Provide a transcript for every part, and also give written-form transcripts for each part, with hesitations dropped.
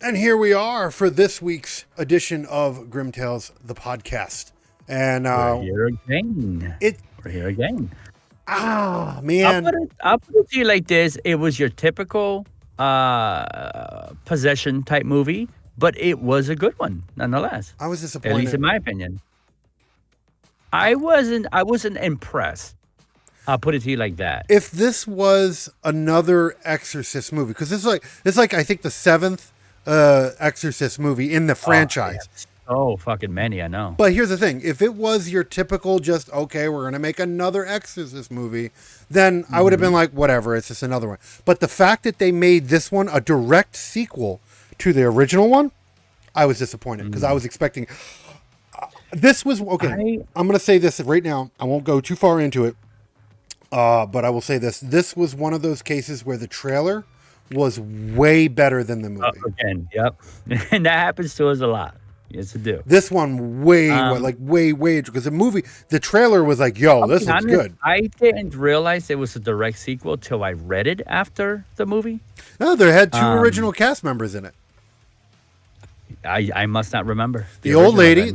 And here we are for this week's edition of Grimm Tales, the podcast. And We're here again. it, We're here again. man, I'll put it to you like this: it was your typical possession type movie, but it was a good one nonetheless. I was At disappointed. least in my opinion. I wasn't impressed. I'll put it to you like that. If this was another Exorcist movie, because it's like I think the seventh Exorcist movie in the franchise. Oh, fucking many, I know. But here's the thing: if it was your typical, just okay, we're gonna make another Exorcist movie, then I would have been like, whatever, it's just another one. But the fact that they made this one a direct sequel to the original one, I was disappointed because I was expecting. This was okay. I'm gonna say this right now. I won't go too far into it, but I will say this: this was one of those cases where the trailer was way better than the movie. Again, yep. And that happens to us a lot. Yes, it do. This one way because the trailer was like, "Yo, this looks good." I didn't realize it was a direct sequel till I read it after the movie. No, they had two original cast members in it. I must not remember The old lady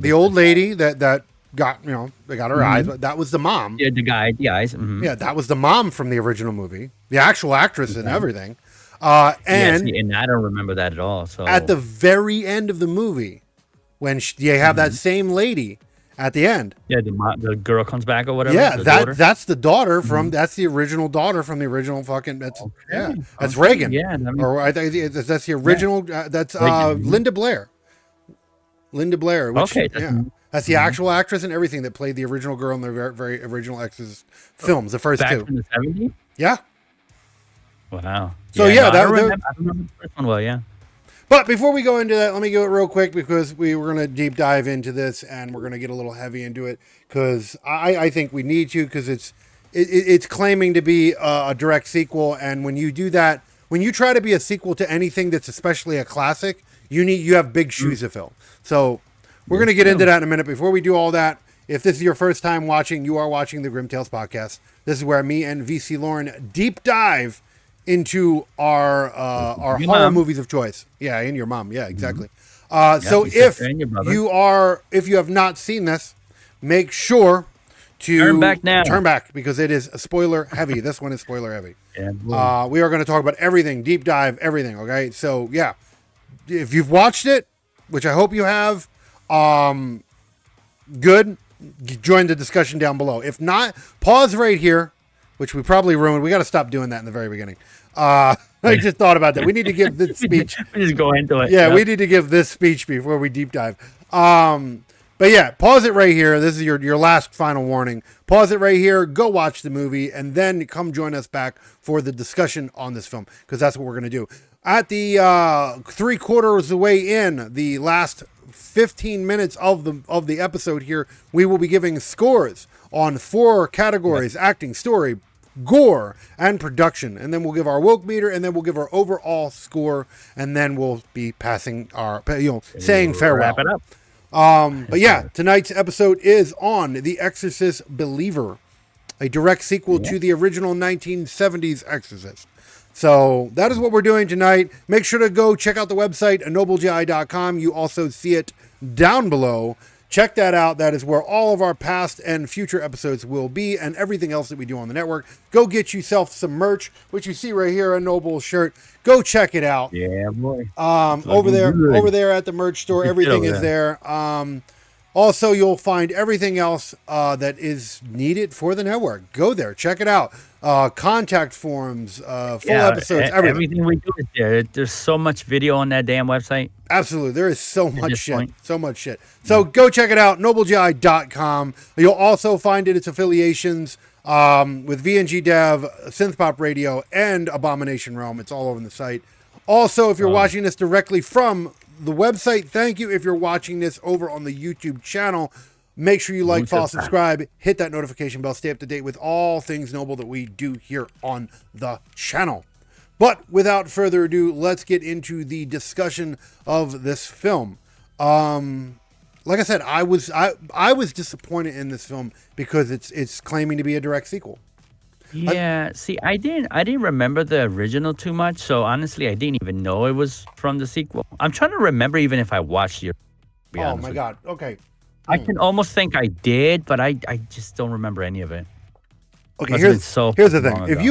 that got they got her eyes. That was the mom. Yeah, the eyes. Mm-hmm. Yeah, that was the mom from the original movie. The actual actress and everything. And I don't remember that at all. So at the very end of the movie, when you have that same lady at the end. Yeah, the girl comes back or whatever. Yeah, that's the daughter from that's the original daughter from the original fucking. That's that's Reagan. Yeah, I mean, or I think that's the original. That's Linda Blair. Linda Blair. Which, that's the actual actress and everything that played the original girl in the very, very original Exorcist films, the first back two. in the 70s? Yeah. Wow. So I remember that. the first one well, yeah. But before we go into that, let me go it real quick because we're going to deep dive into this and we're going to get a little heavy into it because I think we need to because it's claiming to be a direct sequel, and when you do that, when you try to be a sequel to anything that's especially a classic, you have big shoes to fill. So we're going to get into that in a minute. Before we do all that, if this is your first time watching, you are watching the Grimm Tales podcast. This is where me and VC Lauren deep dive into our horror movies of choice. Yeah, and your mom. Yeah, exactly. So if you have not seen this, make sure to turn back now. Turn back because it is spoiler heavy. This one is spoiler heavy. Yeah, we are going to talk about everything, deep dive, everything. Okay, so yeah, if you've watched it, which I hope you have, good. Join the discussion down below. If not, pause right here, which we probably ruined. We got to stop doing that in the very beginning. I just thought about that. We need to give this speech. Just go into it. Yeah, we need to give this speech before we deep dive. But yeah, pause it right here. This is your last final warning. Pause it right here. Go watch the movie, and then come join us back for the discussion on this film because that's what we're going to do. At the 3/4 of the way in, the last 15 minutes of the episode here, we will be giving scores on 4 categories: acting, story, gore, and production. And then we'll give our woke meter, and then we'll give our overall score, and then we'll be passing our saying farewell. Wrap it up. But yeah, tonight's episode is on The Exorcist Believer, a direct sequel to the original 1970s Exorcist. So that is what we're doing tonight. Make sure to go check out the website, ennobleji.com. You also see it down below. Check that out. That is where all of our past and future episodes will be, and everything else that we do on the network. Go get yourself some merch, which you see right here, a Noble shirt. Go check it out. Yeah, boy. Over there at the merch store, everything is there. Also, you'll find everything else that is needed for the network. Go there, check it out. Contact forms, full episodes, everything we do is there. There's so much video on that damn website. Absolutely. There is so much shit. So much shit. So go check it out, nobleji.com. You'll also find its affiliations with VNG Dev, Synthpop Radio, and Abomination Realm. It's all over the site. Also, if you're watching this directly from the website, thank you. If you're watching this over on the YouTube channel, make sure you like, follow, subscribe, hit that notification bell, stay up to date with all things Noble that we do here on the channel. But without further ado, let's get into the discussion of this film. Like I said, I was disappointed in this film because it's claiming to be a direct sequel. Yeah, see, I didn't remember the original too much, so honestly, I didn't even know it was from the sequel. I'm trying to remember even if I watched it, to be Oh honest my with you. god. Okay. I Hmm. can almost think I did, but I just don't remember any of it. Okay, Must have been so here's the fucking thing. long ago. If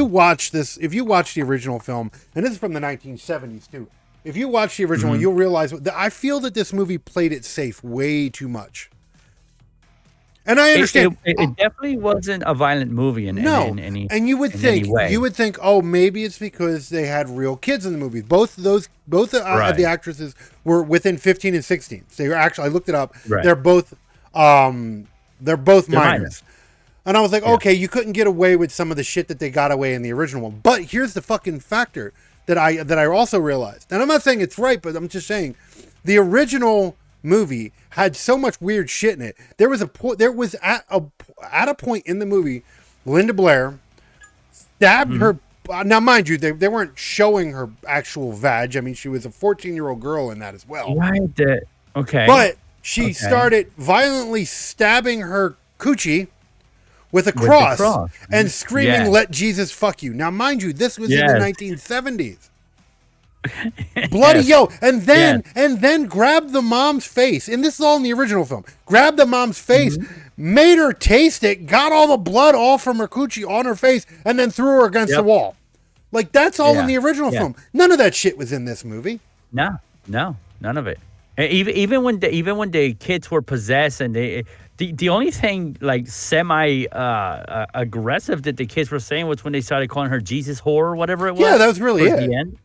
you watch the original film, and this is from the 1970s too. If you watch the original, Mhm. you'll realize that I feel that this movie played it safe way too much. And I It it understand. it it definitely wasn't a violent movie in in No, in any and in any you way. would think, oh, maybe it's because they had real kids in the movie. Both of the Right, actresses were within 15 and 16. So they were actually, I looked it up. right. They're both, um, they're both They're minors. minors. And I was like, Yeah. okay, you couldn't get away with some of the shit that they got away in the original one. But here's the fucking factor that I also realized. And I'm not saying it's right, but I'm just saying the original movie had so much weird shit in it. There was at a point in the movie, Linda Blair stabbed Mhm. her. Now, mind you, they weren't showing her actual vag. I mean, she was a 14-year-old girl in that as well. Right, okay, But she okay. started violently stabbing her coochie with a With the cross cross. and Mhm. screaming, Yes, "Let Jesus fuck you." Now, mind you, this was in the yes, 1970s. Bloody yes, yo, yes. and then grabbed the mom's face, and this is all in the original film. Grabbed the mom's face, Mhm. made her taste it, got all the blood all from her coochie on her face, and then threw her against the Yep. wall. Like that's all in Yeah, the original yeah. film. None of that shit was in this movie. No, no, none of it. Even when the kids were possessed and the only thing like semi aggressive that the kids were saying was when they started calling her Jesus whore or whatever it Yeah, was that was really towards it. the end.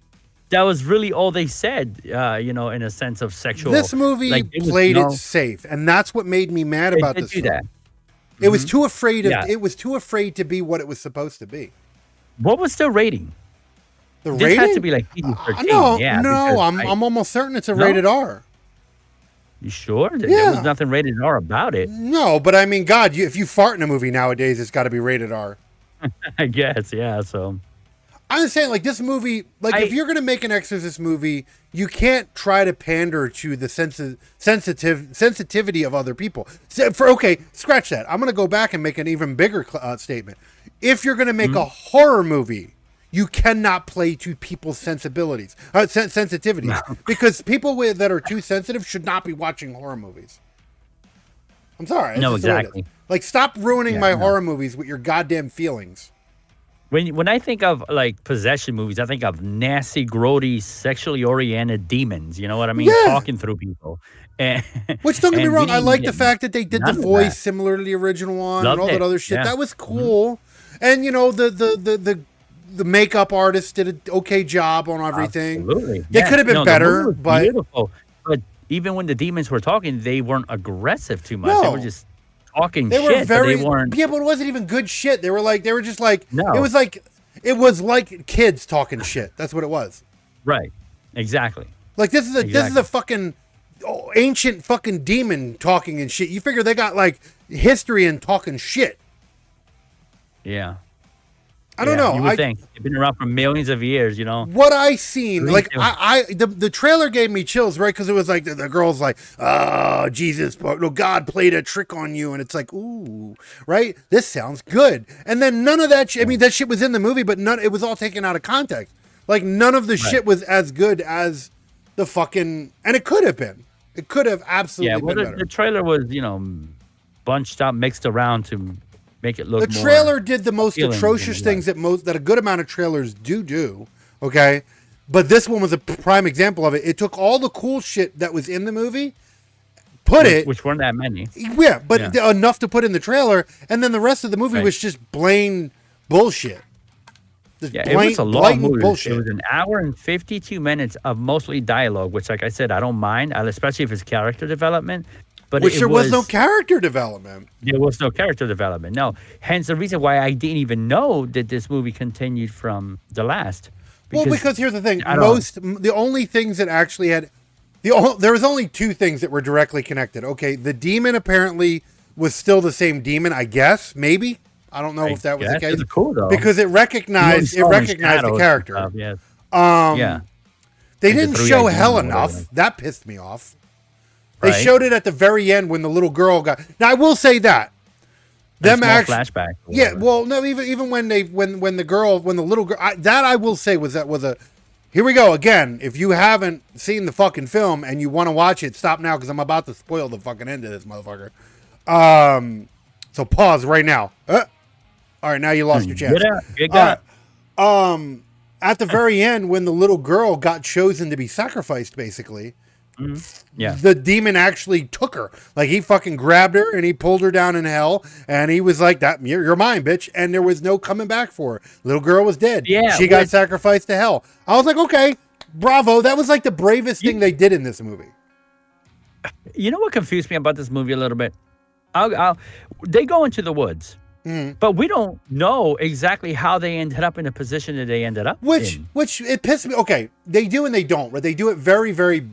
That was really all they said, in a sense of sexual This movie like, it was played it no safe, and that's what made me mad it about did this do that. film. Mhm. Yeah. It was too afraid to be what it was supposed to be. What was the rating? The This had to rating? be like PG-13, No, yeah, no, because I'm I I'm almost certain it's a no? rated R. You sure? There was Yeah. nothing rated R about it. No, but I mean, God, if you fart in a movie nowadays, it's got to be rated R. I guess, yeah, so I'm saying, like, this movie, like, if I you're going to make an Exorcist movie, you can't try to pander to the sensitivity of other people. So okay, scratch that. I'm going to go back and make an even bigger statement. If you're going to make mhm. a horror movie, you cannot play to people's sensibilities, sensitivities, because that are too sensitive should not be watching horror movies. I'm sorry, it's No, just the way it is. exactly. Like, stop ruining Yeah, my no. horror movies with your goddamn feelings. When I think of, like, possession movies, I think of nasty, grody, sexually oriented demons, you know what I mean? Yeah. Talking through people, and Which, don't get me and we wrong, I didn't like the get fact that they did the none of that. voice similar to the original one and Loved all that it. other shit. Yeah. That was Mhm. cool. And the makeup artist did an okay job on everything. Absolutely. They Yes. could have been No, the movie better, was but beautiful, but even when the demons were talking, they weren't aggressive too much. They were no. just talking They were shit, but they very weren't yeah, but it wasn't even good shit. They were just like No. it was like kids talking shit. That's what it was. Right. Exactly. Like this is a Exactly. fucking ancient fucking demon talking and shit. You figure they got like history in talking shit. Yeah. I don't Yeah. know. You would think. They've been around for millions of years, you know? What I seen, I like think they were the trailer gave me chills, right? Because it was like the girl's like, "Oh, Jesus, no, God played a trick on you," and it's like, "Ooh, right? This sounds good." And then none of that. I mean, that shit was in the movie, but none. It was all taken out of context. Like none of the right. shit was as good as the fucking. And it could have been. It could have Yeah, absolutely well, been the better. trailer was, bunched up, mixed around to make it The look more trailer did the most appealing than atrocious it things was. that a good amount of trailers do. Okay, but this one was a prime example of it. It took all the cool shit that was in the movie, put Which it, which weren't that many. yeah, but Yeah. enough to put in the trailer, and then the rest of the movie Right. was just plain bullshit. Just Yeah, it was a long blatant movie. It bullshit. was an hour and 52 minutes of mostly dialogue, which, like I said, I don't mind, especially if it's character development. But Which it there was no was character development. there was no character development. No, hence the reason why I didn't even know that this movie continued from the last. Well, because here's the thing: I don't. the only things that actually had there was only two things that were directly connected. Okay, the demon apparently was still the same demon, I guess, maybe. I don't know I if that was the guess case it's cool though. because it You only recognized saw him in the shadows and character. stuff, yes. Yeah, They like the didn't three-eyed show demon hell or whatever. enough. That pissed me off. They Right? showed it at the very end when the little girl got. Now I will say that and them small actually. flashbacks. Or Yeah, whatever. well, no, even when the little girl, that I will say was a. Here we go again. If you haven't seen the fucking film and you want to watch it, stop now because I'm about to spoil the fucking end of this motherfucker. So pause right now. All right, now you lost your chance. Get out. Get All right. out. At the very end, when the little girl got chosen to be sacrificed, basically, Yeah. the demon actually took her. Like he fucking grabbed her and he pulled her down in hell, and he was like, "That you're mine, bitch." And there was no coming back for her. Little girl was dead. Yeah, she got sacrificed to hell. I was like, okay, bravo. That was like the bravest thing they did in this movie. You know what confused me about this movie a little bit? They go into the woods, but we don't know exactly how they ended up in the position that they ended up in. Which it pissed me. Okay, they do and they don't. Right? They do it very, very,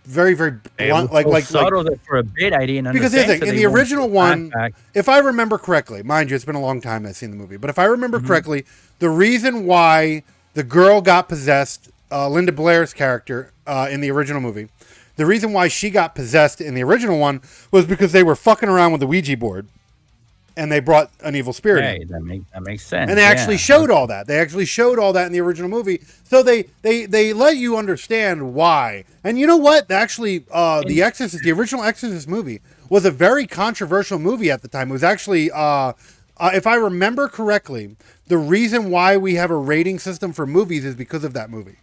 very, very blunt. It was so subtle that for a bit I didn't because understand. here's the thing, in the original one, if I remember correctly, mind you, it's been a long time I've seen the movie, but if I remember correctly, the reason why the girl got possessed, Linda Blair's character in the original movie, the reason why she got possessed in the original one was because they were fucking around with the Ouija board. And they brought an evil spirit in. That makes sense. And they actually showed all that. They actually showed all that in the original movie. So they let you understand why. And you know what? Actually, The Exorcist, the original Exorcist movie, was a very controversial movie at the time. It was actually, if I remember correctly, the reason why we have a rating system for movies is because of that movie.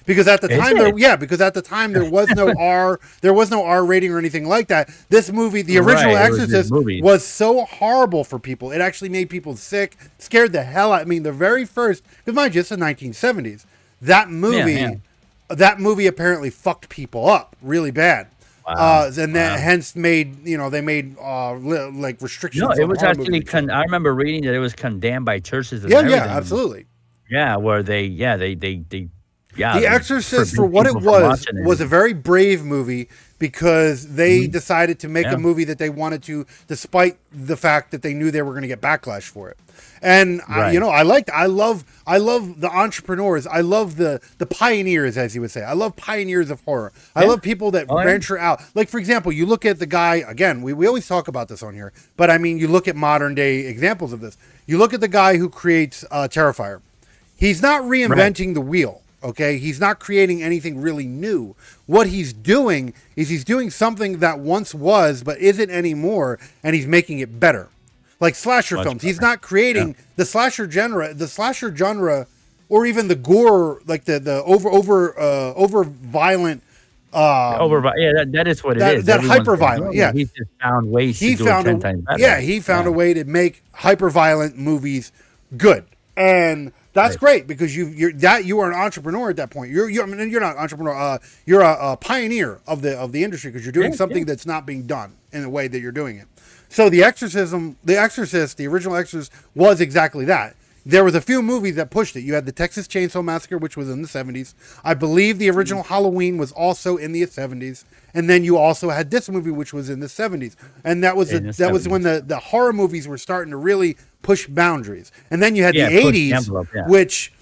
Because at the time, because at the time there was no R rating or anything like that. This movie, the original Exorcist, was so horrible for people. It actually made people sick, scared the hell out. I mean, the very first, because mind you, it's the 1970s. That movie apparently fucked people up really bad. Wow. And that hence made they made like restrictions. No, it was actually. I remember reading that it was condemned by churches. And everything. Absolutely. Yeah, where they The Exorcist, for what it was a very brave movie because they decided to make a movie that they wanted to, despite the fact that they knew they were going to get backlash for it. And I love the entrepreneurs. I love the pioneers, as you would say. I love pioneers of horror. I love people that venture out. Like, for example, you look at the guy, again, we always talk about this on here, but I mean, you look at modern day examples of this. You look at the guy who creates Terrifier. He's not reinventing the wheel. Okay, he's not creating anything really new. What he's doing is he's doing something that once was but isn't anymore, and he's making it better. Like slasher films, he's not creating the slasher genre, or even the gore, like the over violent. That is what it is. That hyper violent. Yeah, he just found ways to do it 10 times better. Yeah, he found a way to make hyper violent movies good, and that's great because you are an entrepreneur at that point. You're not an entrepreneur. You're a pioneer of the industry because you're doing something that's not being done in the way that you're doing it. So the Exorcist, the original Exorcist was exactly that. There was a few movies that pushed it. You had the Texas Chainsaw Massacre, which was in the 70s. I believe the original Halloween was also in the 70s. And then you also had this movie, which was in the 70s. And that was when the horror movies were starting to really push boundaries. And then you had the 80s, which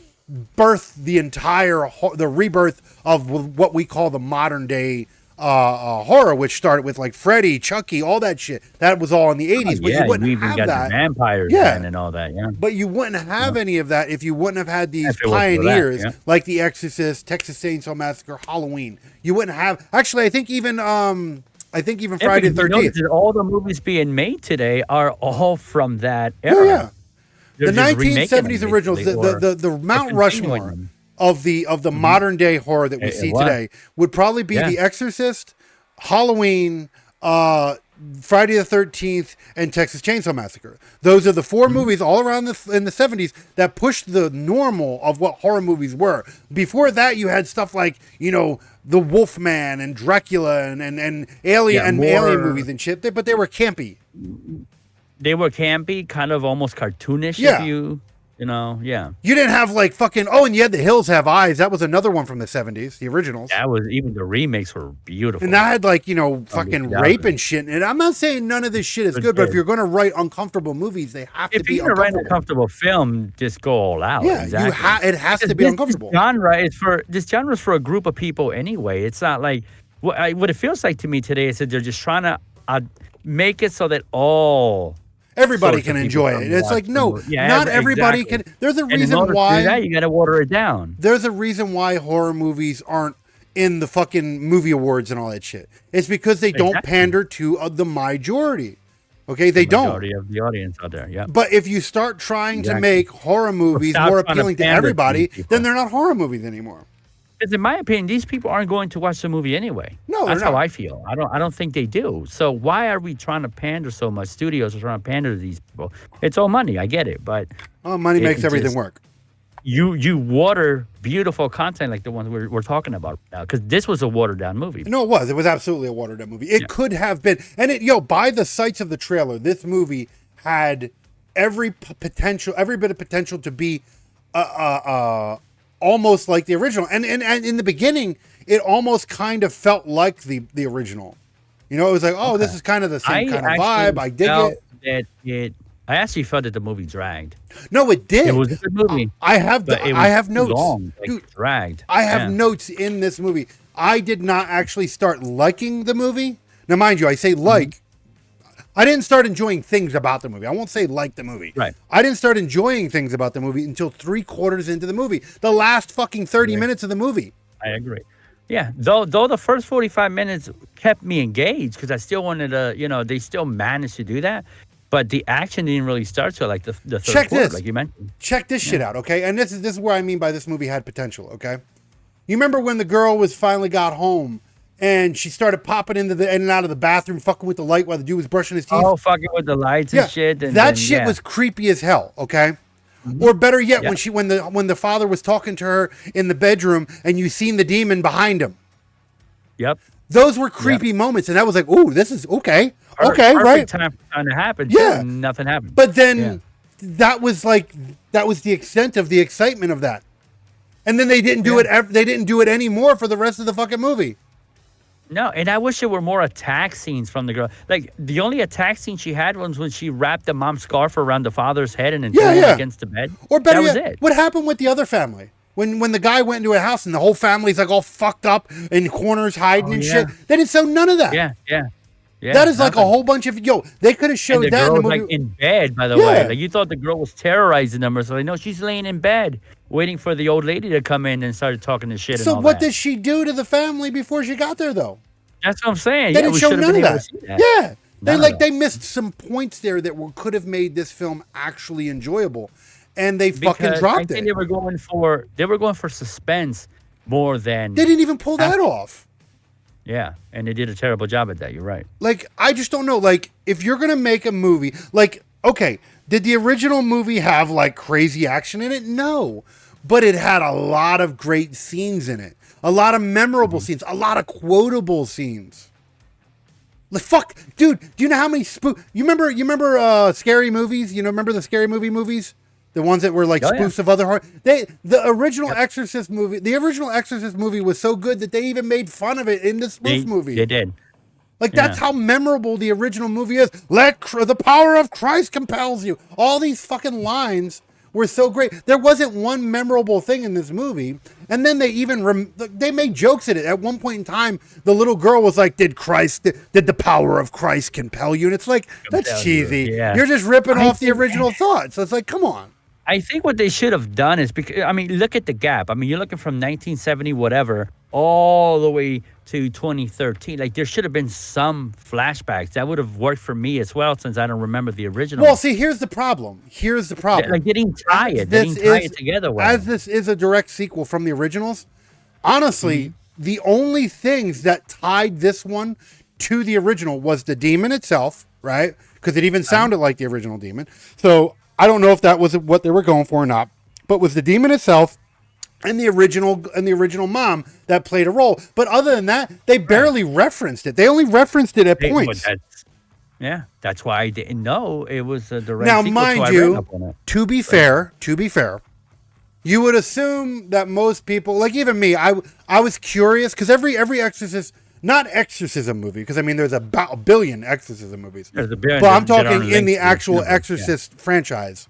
birthed the rebirth of what we call the modern day horror, which started with like Freddy, Chucky, all that shit. That was all in the 80s. But you wouldn't have that. The vampires and all that. Yeah. But you wouldn't have any of that if you wouldn't have had these pioneers like The Exorcist, Texas Chainsaw Massacre, Halloween. You wouldn't have. Actually, I think even Friday the 13th. All the movies being made today are all from that era. Oh, yeah. The 1970s originals, the Mount Rushmore of the modern day horror that we see today would probably be The Exorcist, Halloween, Friday the 13th, and Texas Chainsaw Massacre. Those are the four movies all around in the 70s that pushed the normal of what horror movies were. Before that, you had stuff like, The Wolfman and Dracula and Alien movies and shit, but they were campy. They were campy, kind of almost cartoonish. Yeah. You didn't have like fucking, and you had The Hills Have Eyes. That was another one from the 70s, the originals. That was, even the remakes were beautiful. And that had like, fucking rape and shit. And I'm not saying none of this shit is good, but if you're going to write uncomfortable movies, they have to be uncomfortable. If you're going to write an uncomfortable film, just go all out. Yeah, exactly. It has to be uncomfortable. This genre is for a group of people anyway. It's not like, what it feels like to me today is that they're just trying to make it so that all Everybody sorts of can people enjoy can it. It's watch like, the no, movie. Yeah, not everybody exactly. can. There's a And in reason order to do why. that, you got to water it down. There's a reason why horror movies aren't in the fucking movie awards and all that shit. It's because they don't Exactly. pander to the majority. Okay, they don't. Majority of the audience out there. Yeah. But if you start trying to Exactly. make horror movies stop more trying to appealing to pander to everybody, these people. then they're not horror movies anymore. Because in my opinion, these people aren't going to watch the movie anyway. No, That's they're how not. I feel. I don't think they do. So why are we trying to pander so much? Studios are trying to pander to these people. It's all money. I get it, but Well, money makes it everything just- work. you water beautiful content like the one we're talking about now. Because this was a watered down movie. No, it was. It was absolutely a watered down movie. It could have been, and by the sights of the trailer, this movie had every potential, every bit of potential to be, almost like the original. And in the beginning, it almost kind of felt like the original. You know, it was like, oh, this is kind of the same kind of vibe. I dig it. I actually felt that the movie dragged. No, it did. It was a good movie. I have but it was I have too notes. long, like, Dude, dragged. I have Yeah. notes in this movie. I did not actually start liking the movie. Now, mind you, I say like. I didn't start enjoying things about the movie. I won't say like the movie. Right. I didn't start enjoying things about the movie until 3/4 into the movie. The last fucking 30 minutes of the movie. I agree. Yeah, though the first 45 minutes kept me engaged because I still wanted to, they still managed to do that. But the action didn't really start till like the third Check quarter, this. like you mentioned. Check this shit out, okay? And this is where I mean by this movie had potential, okay? You remember when the girl finally got home and she started popping in and out of the bathroom, fucking with the light while the dude was brushing his teeth? Oh, fucking with the lights and shit. And that then, shit yeah. was creepy as hell, okay? Or better yet, Yeah. when the father was talking to her in the bedroom and you seen the demon behind him. Yep. Those were creepy moments, and that was like, ooh, this is okay. Okay, Perfect right? time for time to happen. Yeah. Too, nothing happened. But then that was the extent of the excitement of that. And then they didn't do it. They didn't do it anymore for the rest of the fucking movie. No, and I wish there were more attack scenes from the girl. Like the only attack scene she had was when she wrapped the mom's scarf around the father's head and then threw him against the bed. Or better that was yet, it. what happened with the other family? When the guy went into a house and the whole family's like all fucked up in corners hiding and shit. They didn't show none of that. Yeah. That is like a nothing. whole bunch of they could have showed And the that girl in the was movie. like in bed, by the Yeah. way. Like you thought the girl was terrorizing them or something. No, she's laying in bed, waiting for the old lady to come in and started talking to shit. So and all what that. did she do to the family before she got there though? That's what I'm saying. They Yeah, didn't we show should have none of been able that. to see that. Yeah. None of that. They missed some points there that could have made this film actually enjoyable. And they fucking Because dropped I think it. they were going for suspense more than They didn't even pull that off. yeah, and they did a terrible job at that. You're right. Like, I just don't know. Like, if you're going to make a movie, like, okay, did the original movie have, like, crazy action in it? No. But it had a lot of great scenes in it. A lot of memorable scenes. A lot of quotable scenes. Like, fuck. Dude, do you know how many You remember scary movies? Remember the scary movies? The ones that were like spoofs of other horror. The original Exorcist movie. The original Exorcist movie was so good that they even made fun of it in the spoof movie. They did. Like that's how memorable the original movie is. The power of Christ compels you. All these fucking lines were so great. There wasn't one memorable thing in this movie. And then they even they made jokes at it. At one point in time, the little girl was like, "Did the power of Christ compel you?" And it's like that's cheesy. Yeah. You're just ripping off the original thoughts. So it's like, come on. I think what they should have done is because look at the gap. You're looking from 1970 whatever all the way to 2013. Like there should have been some flashbacks that would have worked for me as well, since I don't remember the original. Well, see, here's the problem. Like they didn't tie it. They didn't tie it together well. As this is a direct sequel from the originals, honestly, the only things that tied this one to the original was the demon itself, right? Because it even sounded like the original demon. So I don't know if that was what they were going for or not, but was the demon itself and the original mom that played a role. But other than that, they barely referenced it. They only referenced it at points. That's why I didn't know it was a direct Now, sequel, mind so I read you, up on it. to be fair, you would assume that most people, like even me, I was curious because every Exorcist, not exorcism movie, because there's about a billion exorcism movies. There's a billion but I'm that are talking in the actual Exorcist franchise.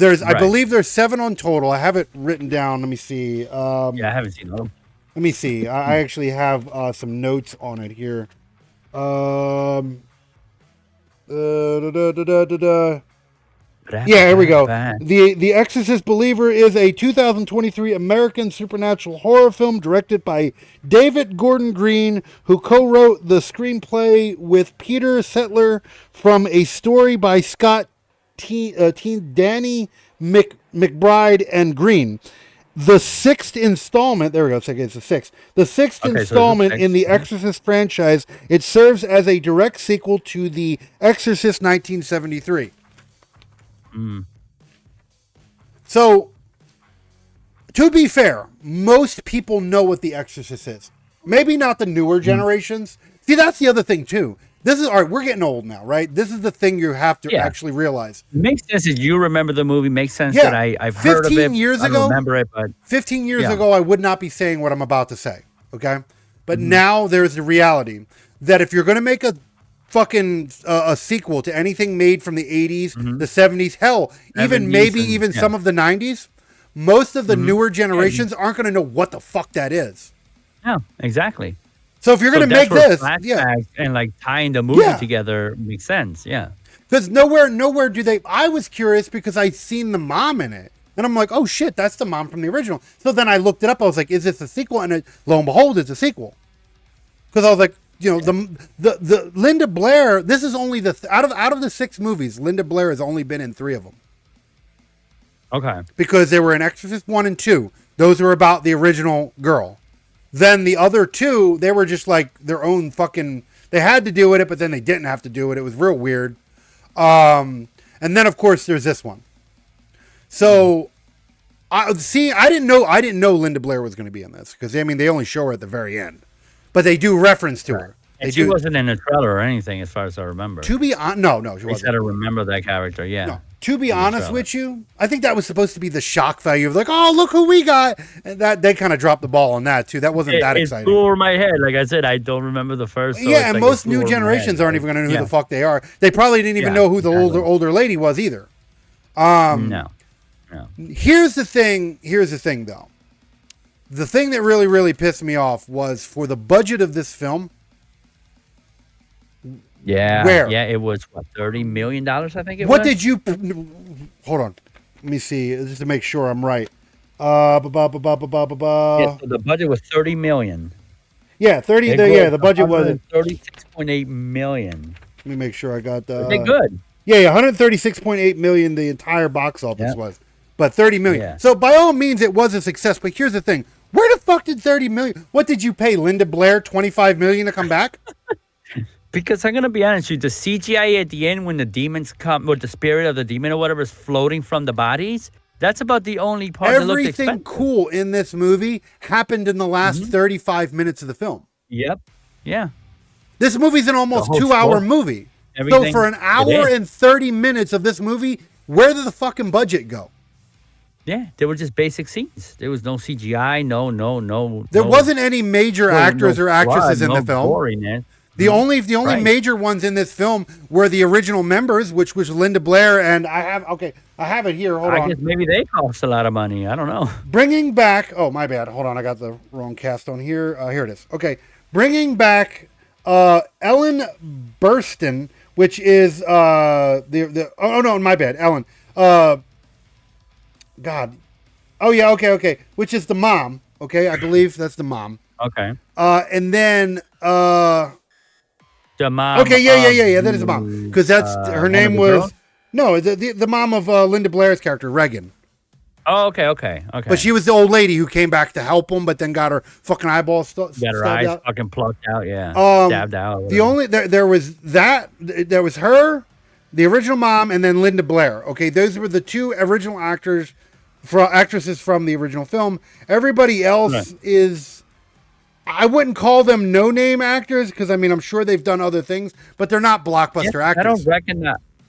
I believe there's 7 on total. I have it written down. Let me see. I haven't seen them. Let me see. I actually have some notes on it here. Da, da, da, da, da, da. Yeah, here we go. The Exorcist Believer is a 2023 American supernatural horror film directed by David Gordon Green, who co-wrote the screenplay with Peter Settler from a story by Scott Danny McBride and Green. The sixth installment, there we go, it's the sixth. The sixth installment in the Exorcist franchise. It serves as a direct sequel to The Exorcist 1973. So, to be fair, most people know what The Exorcist is. Maybe not the newer generations. See, that's the other thing, too. This is, all right, we're getting old now, right? This is the thing you have to actually realize. Makes sense that you remember the movie. Makes sense that I've heard of it. 15 years ago, I remember it, but 15 years ago, I would not be saying what I'm about to say, okay? But now there's the reality that if you're going to make a fucking a sequel to anything made from the 80s, the 70s, hell, even maybe some of the 90s, most of the newer generations aren't going to know what the fuck that is. Yeah, exactly. So if you're going to make this, and like tying the movie together makes sense. Yeah, because nowhere do they. I was curious because I seen the mom in it, and I'm like, oh shit, that's the mom from the original. So then I looked it up. I was like, is this a sequel? And lo and behold, it's a sequel. Because I was like, you know, the Linda Blair. This is only out of the 6 movies, Linda Blair has only been in 3 of them. Okay. Because they were in Exorcist 1 and 2. Those were about the original girl. Then the other 2, they were just like their own fucking. They had to do with it, but then they didn't have to do it. It was real weird. And then of course there's this one. So, I didn't know Linda Blair was going to be in this because I mean they only show her at the very end. But they do reference to her. She wasn't in a trailer or anything, as far as I remember. To be honest, no, she wasn't. I gotta remember that character. Yeah. No. To be honest with you, I think that was supposed to be the shock value of like, oh, look who we got. And that they kind of dropped the ball on that too. That wasn't that exciting. It flew over my head. Like I said, I don't remember the first. So and most new generations aren't even going to know who the fuck they are. They probably didn't even know who the older lady was either. No. Here's the thing, though. The thing that really, really pissed me off was for the budget of this film. Yeah. Where? Yeah, it was, what, $30 million, I think it was? What did you... Hold on. Let me see, just to make sure I'm right. Yeah, so the budget was $30 million. Yeah, the budget was... $36.8 million. Let me make sure I got the... They good. Yeah, 136.8 million the entire box office was. But 30 million. Yeah. So by all means, it was a success. But here's the thing. Where the fuck did 30 million? What did you pay Linda Blair 25 million to come back? Because I'm going to be honest with you, the CGI at the end when the demons come, or the spirit of the demon or whatever is floating from the bodies, that's about the only part that looked expensive. Everything cool in this movie happened in the last 35 minutes of the film. Yep. Yeah. This movie's an almost 2-hour movie. So for an hour and 30 minutes of this movie, where did the fucking budget go? Yeah, they were just basic scenes. There was no CGI, no. There wasn't any major actors or actresses in the film. Boringness. The only major ones in this film were the original members, which was Linda Blair and I have it here. Hold on. I guess maybe they cost a lot of money. I don't know. Bringing back. Oh, my bad. Hold on, I got the wrong cast on here. Here it is. Okay, bringing back Ellen Burstyn, which is my bad, Ellen. God. Oh yeah. Okay. Which is the mom. Okay, I believe that's the mom. Okay. And then the mom. Okay, yeah. That is the mom because that's her name was the mom of Linda Blair's character Regan. Oh, okay. But she was the old lady who came back to help him, but then got her fucking eyeballs got her eyes out. Fucking plucked out. Yeah, stabbed out. There was her, the original mom, and then Linda Blair. Okay, those were the 2 original actresses from the original film. Everybody else is. I wouldn't call them no-name actors because I mean I'm sure they've done other things, but they're not blockbuster actors.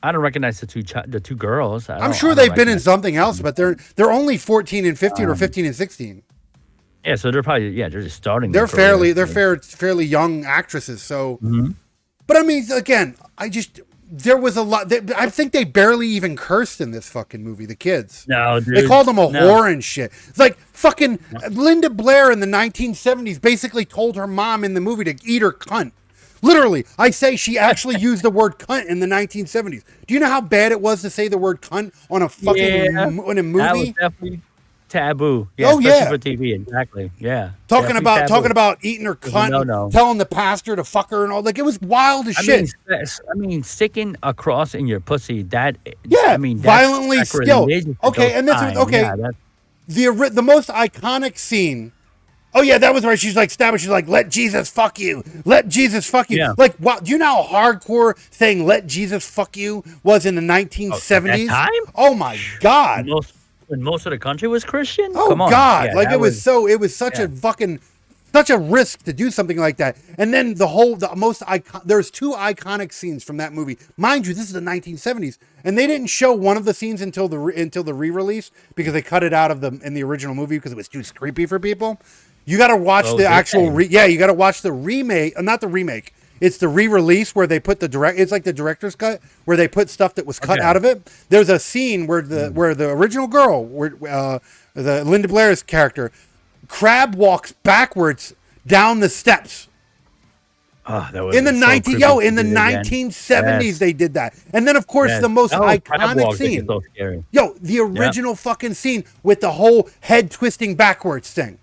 I don't recognize the two girls. I'm sure they've been in something else, but they're only 14 and 15 or 15 and 16. Yeah, so they're probably they're just starting. They're fairly young actresses. So, but I mean, again, there was a lot. I think they barely even cursed in this fucking movie. The kids. No, dude. They called them a whore and shit. It's like fucking Linda Blair in the 1970s basically told her mom in the movie to eat her cunt. Literally, I say she actually used the word cunt in the 1970s. Do you know how bad it was to say the word cunt on a fucking Yeah, in a that was movie? definitely taboo. Yeah, Oh especially yeah, for TV. Exactly. Yeah, talking definitely about taboo. eating her It was a cunt and no-no. telling the pastor to fuck her and all. Like it was wild as shit. I mean, sticking a cross in your pussy. I Yeah, mean, that's violently. Yo, sacrilegious at okay, those and this was time. okay. Yeah, that. The most iconic scene. Oh yeah, that was right. She's like stabbing. She's like, "Let Jesus fuck you. Let Jesus fuck you." Yeah. Like, wow. Do you know how hardcore saying "Let Jesus fuck you" was in the Oh, at that 1970s? time, Oh my god. most when most of the country was Christian. Oh Come on. god. Yeah, Like that was. it was such Yeah. a fucking such a risk to do something like that. And then the most icon. There's two iconic scenes from that movie. Mind you, this is the 1970s, and they didn't show one of the scenes until the re-release because they cut it out of in the original movie because it was too creepy for people. You got to watch Oh, the did actual they? you got to watch the remake, not the remake. It's the re-release where they put it's like the director's cut where they put stuff that was cut Okay. out of it. There's a scene where the original girl, the Linda Blair's character, Crab walks backwards down the steps. Oh, that was In the so 90 creepy yo, to in the do it again. 1970s Yes. they did that. And then of course Yes. the most Oh, crab iconic walk thing is scene. so scary. Yo, the original fucking scene with the whole head twisting backwards thing.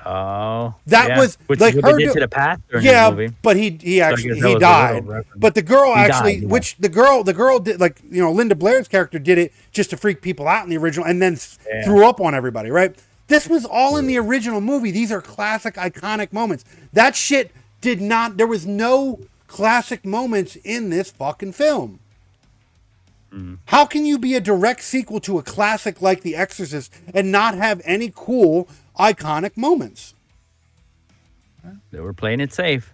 Oh, That yeah. was Which like is what her they did do- to the pastor in Yeah, this movie. but he So I actually guess that he was a little died. reference. But the girl He actually, died, yeah. which the girl did, like, you know, Linda Blair's character did it just to freak people out in the original, and then Yeah. threw up on everybody. Right? This was all in the original movie. These are classic, iconic moments. That shit did not. There was no classic moments in this fucking film. How can you be a direct sequel to a classic like The Exorcist and not have any cool, iconic moments? They were playing it safe.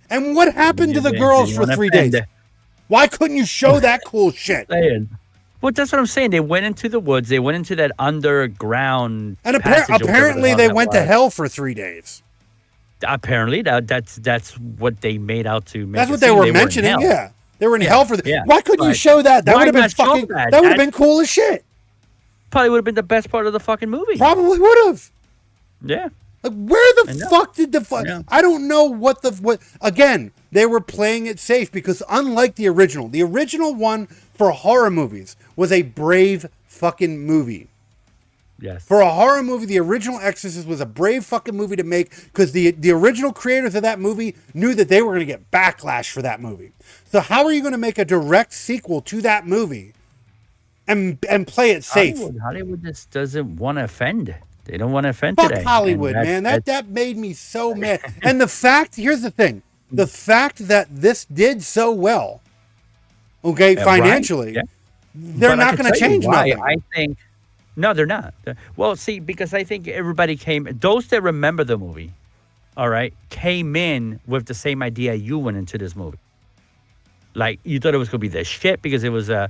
And what happened to the They girls didn't for wanna 3 offend. days? Why couldn't you show that cool shit? Saying. Well, that's what I'm saying. They went into the woods. They went into that underground. And passage or whatever the apparently hell they that went to was. hell for 3 days. Apparently, that's what they made out to. Make That's it what they seem. were in mentioning. hell. Yeah, they were in Yeah, hell for the. yeah. Why couldn't you But show that? That why would have been not show fucking. that? That would have That- been cool as shit. Probably would have been the best part of the fucking movie. Probably would have. Yeah. Like, where the I know. fuck did the fuck? Yeah. I don't know what. Again, they were playing it safe because unlike the original one for horror movies was a brave fucking movie. Yes. For a horror movie, the original Exorcist was a brave fucking movie to make because the original creators of that movie knew that they were going to get backlash for that movie. So how are you going to make a direct sequel to that movie and play it safe? Hollywood just doesn't want to offend. They don't want to offend Fuck today. Hollywood, And man. That made me so mad. And here's the thing. The fact that this did so well, okay, right? financially, Yeah. they're But I not can going to tell you change why. nothing. I think no, they're not. Well, see, because I think everybody those that remember the movie, all right, came in with the same idea you went into this movie. Like you thought it was going to be the shit because it was a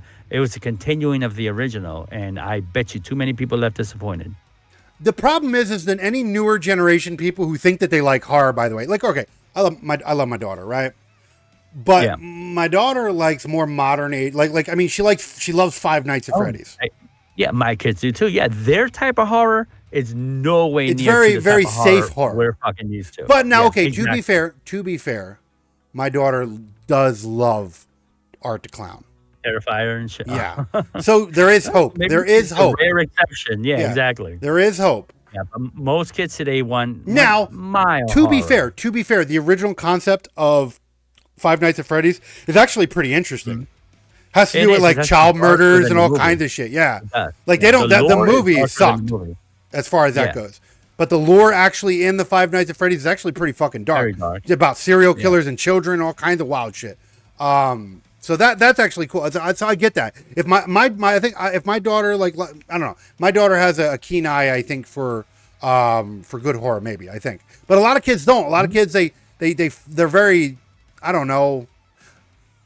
continuing of the original, and I bet you too many people left disappointed. The problem is that any newer generation people who think that they like horror, by the way, like, okay, I love my daughter, right? But Yeah. my daughter likes more modern age. I mean, she loves Five Nights at Freddy's. Yeah, my kids do too. Yeah, their type of horror is no way It's near very, to the very type of safe horror. we're fucking used to. But now, Yeah, okay, exactly. to be fair, my daughter does love Art the Clown. Terrifier and shit. Yeah. So there is hope. Maybe There is it's hope. A rare exception. Yeah, exactly. There is hope. Yeah, but most kids today want Now, mild to be horror. fair, the original concept of Five Nights at Freddy's is actually pretty interesting. Has to It do with is. like It's child actually darker murders than and the all movie. kinds of shit. Yeah. does. Like Yeah, they don't the lore is movie darker than sucked the movie. as far as that Yeah. goes. But the lore actually in the Five Nights at Freddy's is actually pretty fucking dark. Very dark. It's about serial killers and children, all kinds of wild shit. So that's actually cool. So I get that. If if my daughter I don't know, my daughter has a keen eye, I think for good horror, maybe I think. But a lot of kids don't. A lot of kids they're very, I don't know,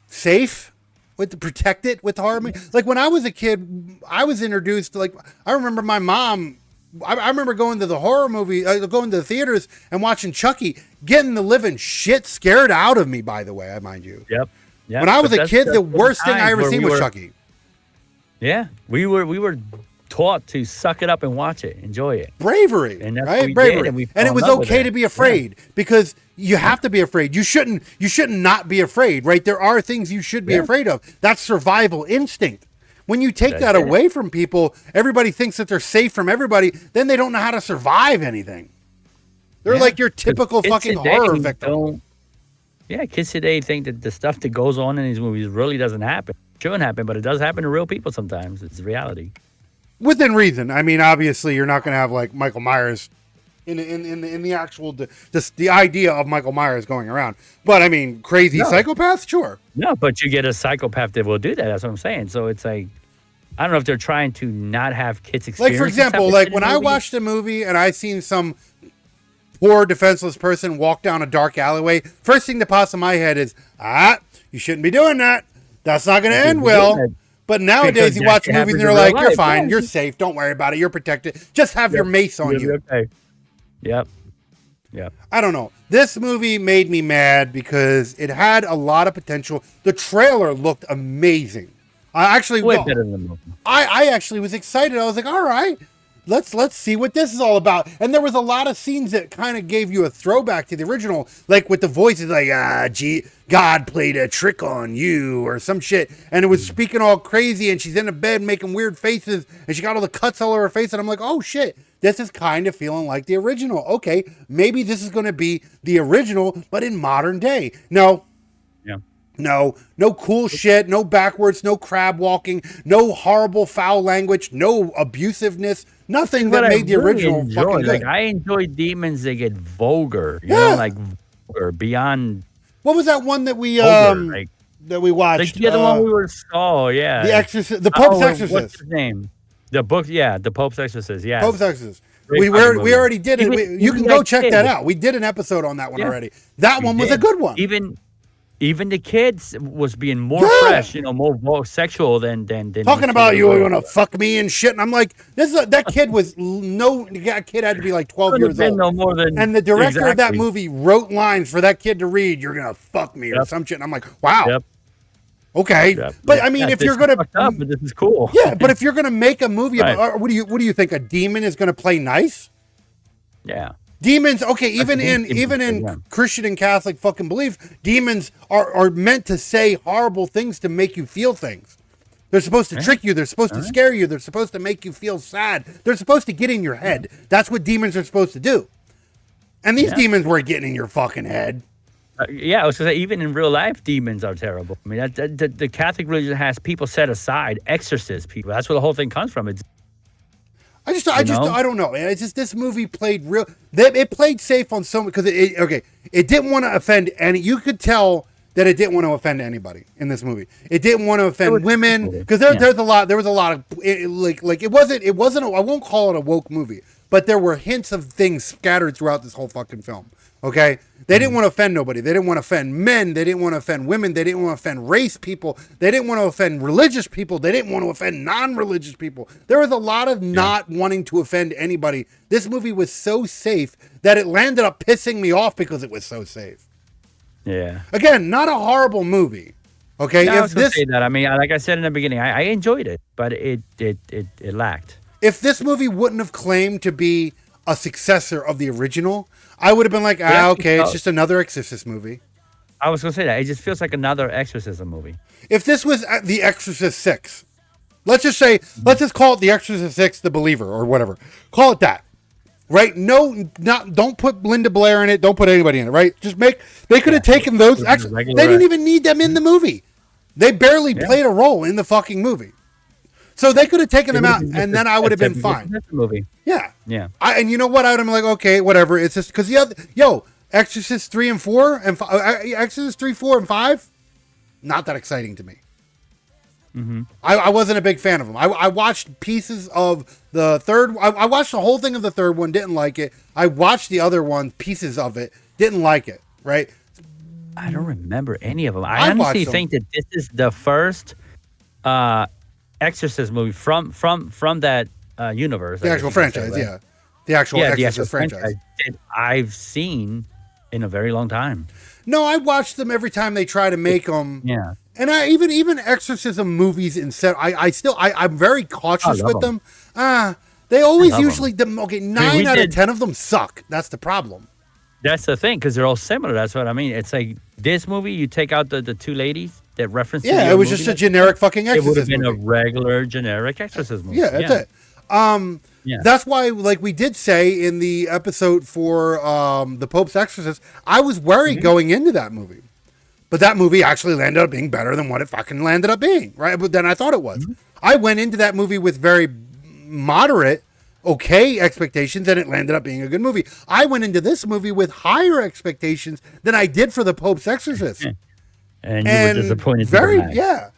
safe with the protected with horror. Like when I was a kid, I was introduced to I remember my mom. I remember going to the horror movie, going to the theaters and watching Chucky, getting the living shit scared out of me. By the way, I mind you. Yep. Yep. When I was But a kid, that's the worst thing I times ever where seen we was were- Chucky. Yeah, we were taught to suck it up and watch it, enjoy it. Bravery, And that's what right? we Bravery, did, and we and fell it in was love with okay it. to be Yeah. afraid because you have to be afraid. You shouldn't not be afraid, right? There are things you should be Yeah. afraid of. That's survival instinct. When you take That's that it. away from people, everybody thinks that they're safe from everybody. Then they don't know how to survive anything. They're Yeah. like your 'Cause typical kids fucking today horror victim. don't- Yeah, kids today think that the stuff that goes on in these movies really doesn't happen. Shouldn't happen, but it does happen to real people sometimes. It's reality. Within reason. I mean, obviously, you're not going to have like Michael Myers in the actual the idea of Michael Myers going around. But I mean, crazy No. psychopaths, sure. No, but you get a psychopath that will do that. That's what I'm saying. So it's like, I don't know if they're trying to not have kids experience. Like for this type example, of like shit in when I movies. watched a movie and I seen some poor defenseless person walk down a dark alleyway, first thing that pops in my head is, you shouldn't be doing that. That's not going to end shouldn't be doing well. that. But nowadays Because you that watch shit movies and happens they're in like, real you're life. fine, Yeah. you're safe, don't worry about it, you're protected. Just have your mace on You'll you. be okay. Yep. Yep. I don't know. This movie made me mad because it had a lot of potential. The trailer looked amazing. I actually, Way better than the movie. I actually was excited. I was like, all right, let's see what this is all about. And there was a lot of scenes that kind of gave you a throwback to the original, like with the voices, like God played a trick on you or some shit, and it was speaking all crazy. And she's in a bed making weird faces, and she got all the cuts all over her face. And I'm like, oh shit. This is kind of feeling like the original. Okay, maybe this is going to be the original, but in modern day. No, Yeah. no cool shit, no backwards, no crab walking, no horrible foul language, no abusiveness, nothing that But made the original fucking good. Like, I enjoy demons that get vulgar. You Yeah. know, like vulgar, beyond What was that one that we vulgar. Like watched? the other one we were saw, yeah. The Exorcist, the Pope's Exorcist. What's his name? The book, yeah, the Pope's Exorcist, yeah. Pope's Exorcist. Great We fucking movie. already did it. Even- You even can go that check kid. that out. We did an episode on that one Yeah. already. That We one was a did. good one. Even the kids was being more Yeah. fresh, more sexual than Talking about you want to fuck me and shit, and I'm like, that kid was that kid had to be like 12 years old. No more than, And the director of that Exactly. movie wrote lines for that kid to read. You're gonna fuck me or Yep. some shit. And I'm like, wow, Yep. okay. Yep. But I mean, Yeah, if this you're is gonna, fucked up, but this is cool. yeah, but if you're gonna make a movie, Right. about, what do you think? A demon is gonna play nice? Yeah. Demons, okay, even That's in yeah. Christian and Catholic fucking belief, demons are meant to say horrible things to make you feel things. They're supposed to trick you. They're supposed to scare you. They're supposed to make you feel sad. They're supposed to get in your head. That's what demons are supposed to do. And these Yeah. demons were getting in your fucking head. Yeah, I was gonna say, even in real life, demons are terrible. I mean, the Catholic religion has people set aside, exorcist people. That's where the whole thing comes from. It's I don't know, man. It's just this movie played real. It played safe on so because it didn't want to offend any. You could tell that it didn't want to offend anybody in this movie. It didn't want to offend women because there's a lot. There was a lot of it wasn't. I won't call it a woke movie, but there were hints of things scattered throughout this whole fucking film. Okay, they didn't want to offend nobody. They didn't want to offend men. They didn't want to offend women. They didn't want to offend race people. They didn't want to offend religious people. They didn't want to offend non-religious people. There was a lot of not wanting to offend anybody. This movie was so safe that it landed up pissing me off because it was so safe. yeah. Again, not a horrible movie. Okay, Yeah, I if was gonna this say that. I mean, like I said in the beginning, I enjoyed it, but it lacked. if this movie wouldn't have claimed to be a successor of the original, I would have been like, okay, it's just another Exorcist movie. I was gonna say that. It just feels like another exorcism movie. If this was The Exorcist 6, let's just call it The Exorcist 6, The Believer, or whatever. Call it that. Right? Don't put Linda Blair in it. Don't put anybody in it, right? They could have taken those. Actually, they didn't even need them in the movie. They barely played a role in the fucking movie. So they could have taken them out, and then I would have been fine. Movie. Yeah. Yeah. And you know what? I would have been like, okay, whatever. It's just because Exorcist 3 and 4 and Exorcist 3, 4, and 5, not that exciting to me. Mm-hmm. I wasn't a big fan of them. I watched pieces of the third. I watched the whole thing of the third one. Didn't like it. I watched the other one, pieces of it. Didn't like it. Right. I don't remember any of them. I I honestly watched them. think that this is the first Exorcist movie from that universe. The actual franchise, yeah. The actual Exorcist franchise. that I've seen in a very long time. No, I watch them every time they try to make them. Yeah, And I even exorcism movies instead. I'm very I cautious love with them. them. They I always love usually them. okay, I mean, we 9 out of did. 10 of them suck. That's the problem. That's the thing because they're all similar. That's what I mean. It's like this movie. You take out the two ladies that reference to Yeah, the it other was movie. just a generic fucking It would have exorcist been a movie. regular generic exorcism movie. Yeah, that's Yeah, it. Um, yeah. that's why, like we did say in the episode for the Pope's Exorcist, I was worried Hmm. going into that movie. But that movie actually landed up being better than what it fucking landed up being, right? But then I thought it was. Hmm. I went into that movie with very moderate, okay expectations, and it landed up being a good movie. I went into this movie with higher expectations than I did for the Pope's Exorcist. And you were And disappointed. To the very, max. yeah.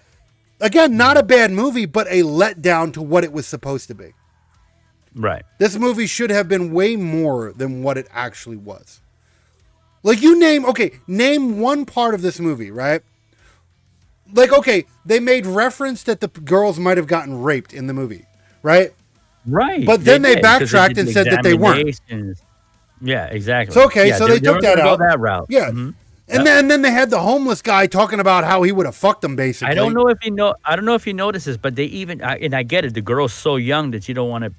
Again, not a bad movie, but a letdown to what it was supposed to be. Right. This movie should have been way more than what it actually was. Like name one part of this movie, right? Like, okay, they made reference that the girls might have gotten raped in the movie, right? Right. But then they did, 'cause backtracked did and the said that they weren't. examinations. Yeah, exactly. So okay, Yeah, so they were took that gonna out. Go that route. Yeah. Mhm. And Yep. then they had the homeless guy talking about how he would have fucked them basically. I don't know if you know. I don't know if you notice this, but they even and I get it. The girl's so young that you don't want to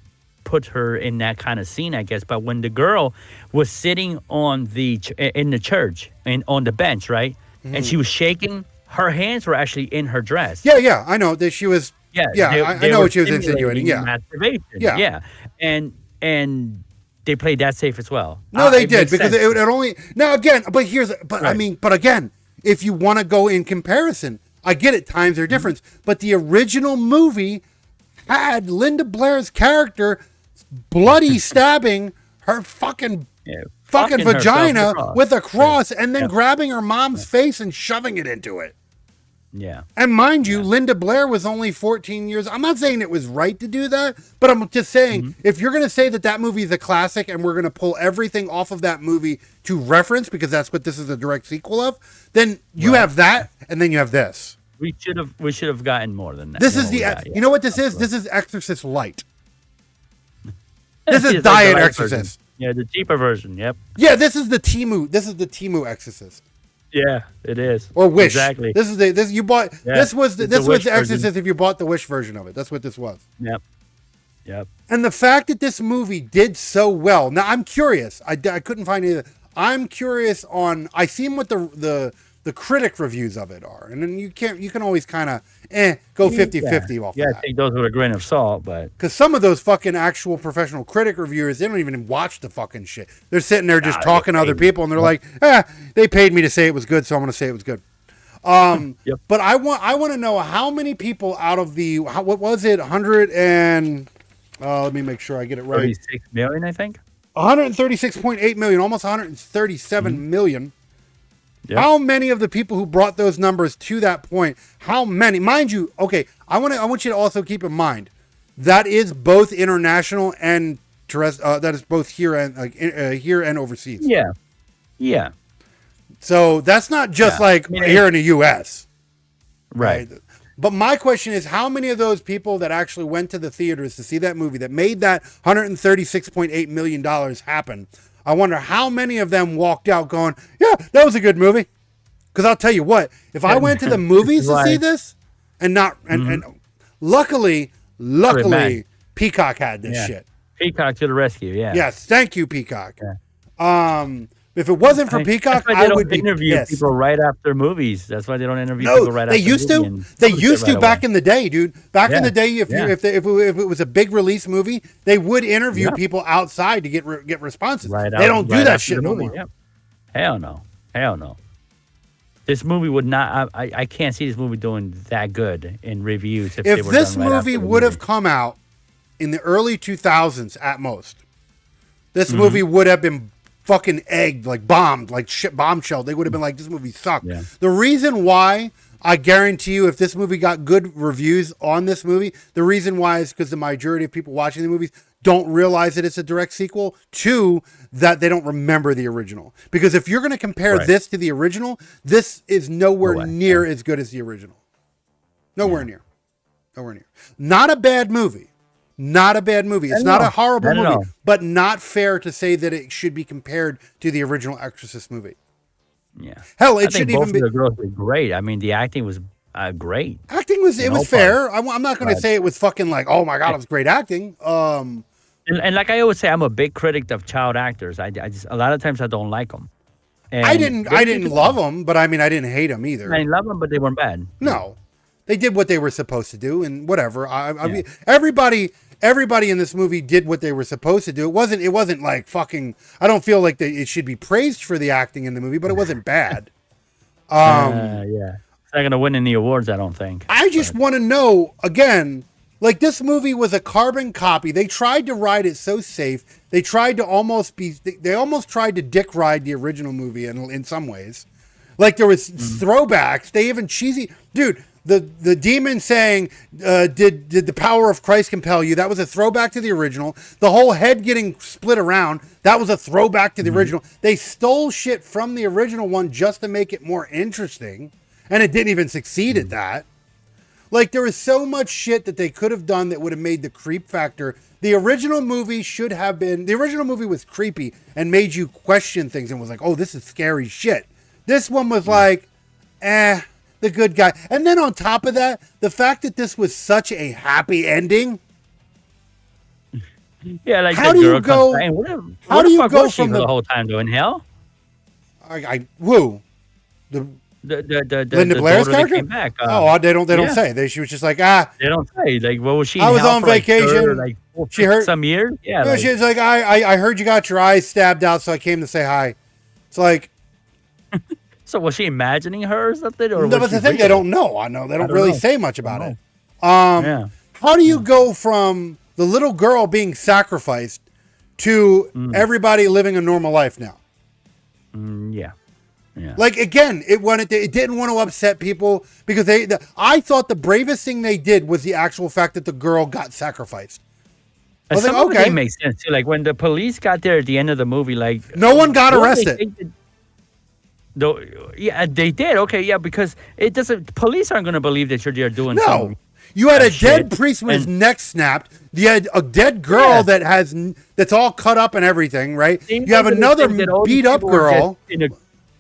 put her in that kind of scene, I guess. But when the girl was sitting on in the church and on the bench, right, and she was shaking, her hands were actually in her dress. Yeah, I know that she was. Yeah, I they know were what she was insinuating. simulating Yeah, masturbation. Yeah. Yeah, and they played that safe as well. no, they It did makes because sense. it only now again. But I Right. mean, but again, if you want to go in comparison, I get it. Times are Mm-hmm. different, but the original movie had Linda Blair's character bloody stabbing her fucking Yeah, fucking fucking herself vagina across. with a cross and then Yeah. grabbing her mom's face and shoving it into it. Yeah. And mind you, Linda Blair was only 14 years. I'm not saying it was right to do that, but I'm just saying Mm-hmm. if you're going to say that that movie is a classic and we're going to pull everything off of that movie to reference because that's what this is a direct sequel of, then you have that and then you have this. We should have gotten more than that. This than is what we the got, yeah. you know what this is? This is Exorcist Light. This It's is like Diet the light Exorcist. version. Yeah, the cheaper version. Yep. Yeah, this is the Timu. This is the Timu Exorcist. Yeah, it is. Or Wish. Exactly. This is this you bought. Yeah, This was it's the the Wish Exorcist version. if you bought the Wish version of it. That's what this was. Yep. Yep. And the fact that this movie did so well. Now I'm curious. I couldn't find any. I'm curious on. I seen what the critic reviews of it are, and then you can always kind of go 50-50 off Yeah, of that. take those with a grain of salt, but Because some of those fucking actual professional critic reviewers, they don't even watch the fucking shit. They're sitting there just talking to other people, and they're like, they paid me to say it was good, so I'm going to say it was good. Yep. But I want to know how many people out of the what was it 100 and let me make sure I get it right. 36 million, I think. 136.8 million, almost 137 million. Yep. How many of the people who brought those numbers to that point? How many? Mind you, okay. I want you to also keep in mind that is both international and that is both here and here and overseas. Yeah. Yeah. So that's not just Yeah. like I mean, here in the U.S. Right. But my question is, how many of those people that actually went to the theaters to see that movie that made that $136.8 million happen? I wonder how many of them walked out going, yeah, that was a good movie. Because I'll tell you what, if I went to the movies to see this and not, and luckily, mad. Peacock had this Yeah. shit. Peacock to the rescue. Yeah. Yes, thank you, Peacock. Yeah. If it wasn't for Peacock, That's why they I don't would be interview pissed. people right after movies. That's why they don't interview No, people right they after. used to. They used to back in the day, dude. Back in Yeah, the day, if yeah. if it was a big release movie, they would interview Yeah. people outside to get responses. Right. They don't do right that after shit the no movie. more. Yep. Hell no. Hell no. This movie would not. I can't see this movie doing that good in reviews if they If were this done right movie after the would have movie. come out in the early 2000s at most, this Mm-hmm. movie would have been fucking egged, like bombed, like shit bombshell. They would have been like, this movie sucked. Yeah. The reason why, I guarantee you, if this movie got good reviews on this movie, the reason why is because the majority of people watching the movies don't realize that it's a direct sequel. Two, that they don't remember the original. Because if you're going to compare Right. this to the original, this is nowhere No way. near as good as the original. Nowhere near. Nowhere near. Not a bad movie. Not a bad movie. It's not a horrible Not at all. movie, but not fair to say that it should be compared to the original Exorcist movie. Yeah. Hell, I it think shouldn't both even of be. the girls were great. I mean, the acting was great Acting was in it was all parts. fair. I'm not going to But say it was fucking like, oh my god, and, it was great acting. and like I always say, I'm a big critic of child actors. I just a lot of times I don't like them, I and didn't they I did didn't good. love them, but I mean I didn't hate them I either. love them, but they weren't bad. Yeah, No, they did what they were supposed to do, and whatever. I yeah. mean, everybody in this movie did what they were supposed to do. It wasn't like fucking. I don't feel like it should be praised for the acting in the movie, but it wasn't bad. Yeah. It's not gonna win any awards, I don't think. I just But want to know again. Like this movie was a carbon copy. They tried to ride it so safe. They tried to almost be. They almost tried to dick ride the original movie in some ways. Like there was throwbacks. They even cheesy, dude. The demon saying, "Did the power of Christ compel you?" That was a throwback to the original. The whole head getting split around. That was a throwback to the original. They stole shit from the original one just to make it more interesting, and it didn't even succeed at that. Like there was so much shit that they could have done that would have made the creep factor. The original movie should have been. The original movie was creepy and made you question things and was like, "Oh, this is scary shit." This one was like, the good guy. And then on top of that, the fact that this was such a happy ending. yeah, like How the do you girl go? comes back. How Where do the you fuck go was she from for the the? whole time though? In hell? Woo, the Linda The Blair's daughter that character. came back. Oh, they don't Yeah, say. She was just like they don't say. Like, what was she I in was hell on for? Like third or vacation. like She heard. some years? Yeah, No, like she's like, I heard you got your eyes stabbed out, so I came to say hi. It's like, so was she imagining her or something, or no, was but she the thing they real? don't know. I know they I don't don't really know. say much I don't about it. know. Yeah. How do you go from the little girl being sacrificed to everybody living a normal life now? Yeah. Yeah. Like again, it didn't want to upset people because I thought the bravest thing they did was the actual fact that the girl got sacrificed. I And was some like, of it okay, didn't make sense too. Like when the police got there at the end of the movie, like no one got what did they arrested. think that- No, yeah, they did. Okay, yeah, because it doesn't. Police aren't going to believe that you're there doing No, some you had a shit. dead priest with his And neck snapped. You had a dead girl yeah, that's all cut up and everything, right? they You have were gonna another think that all these beat up people were just girl. in a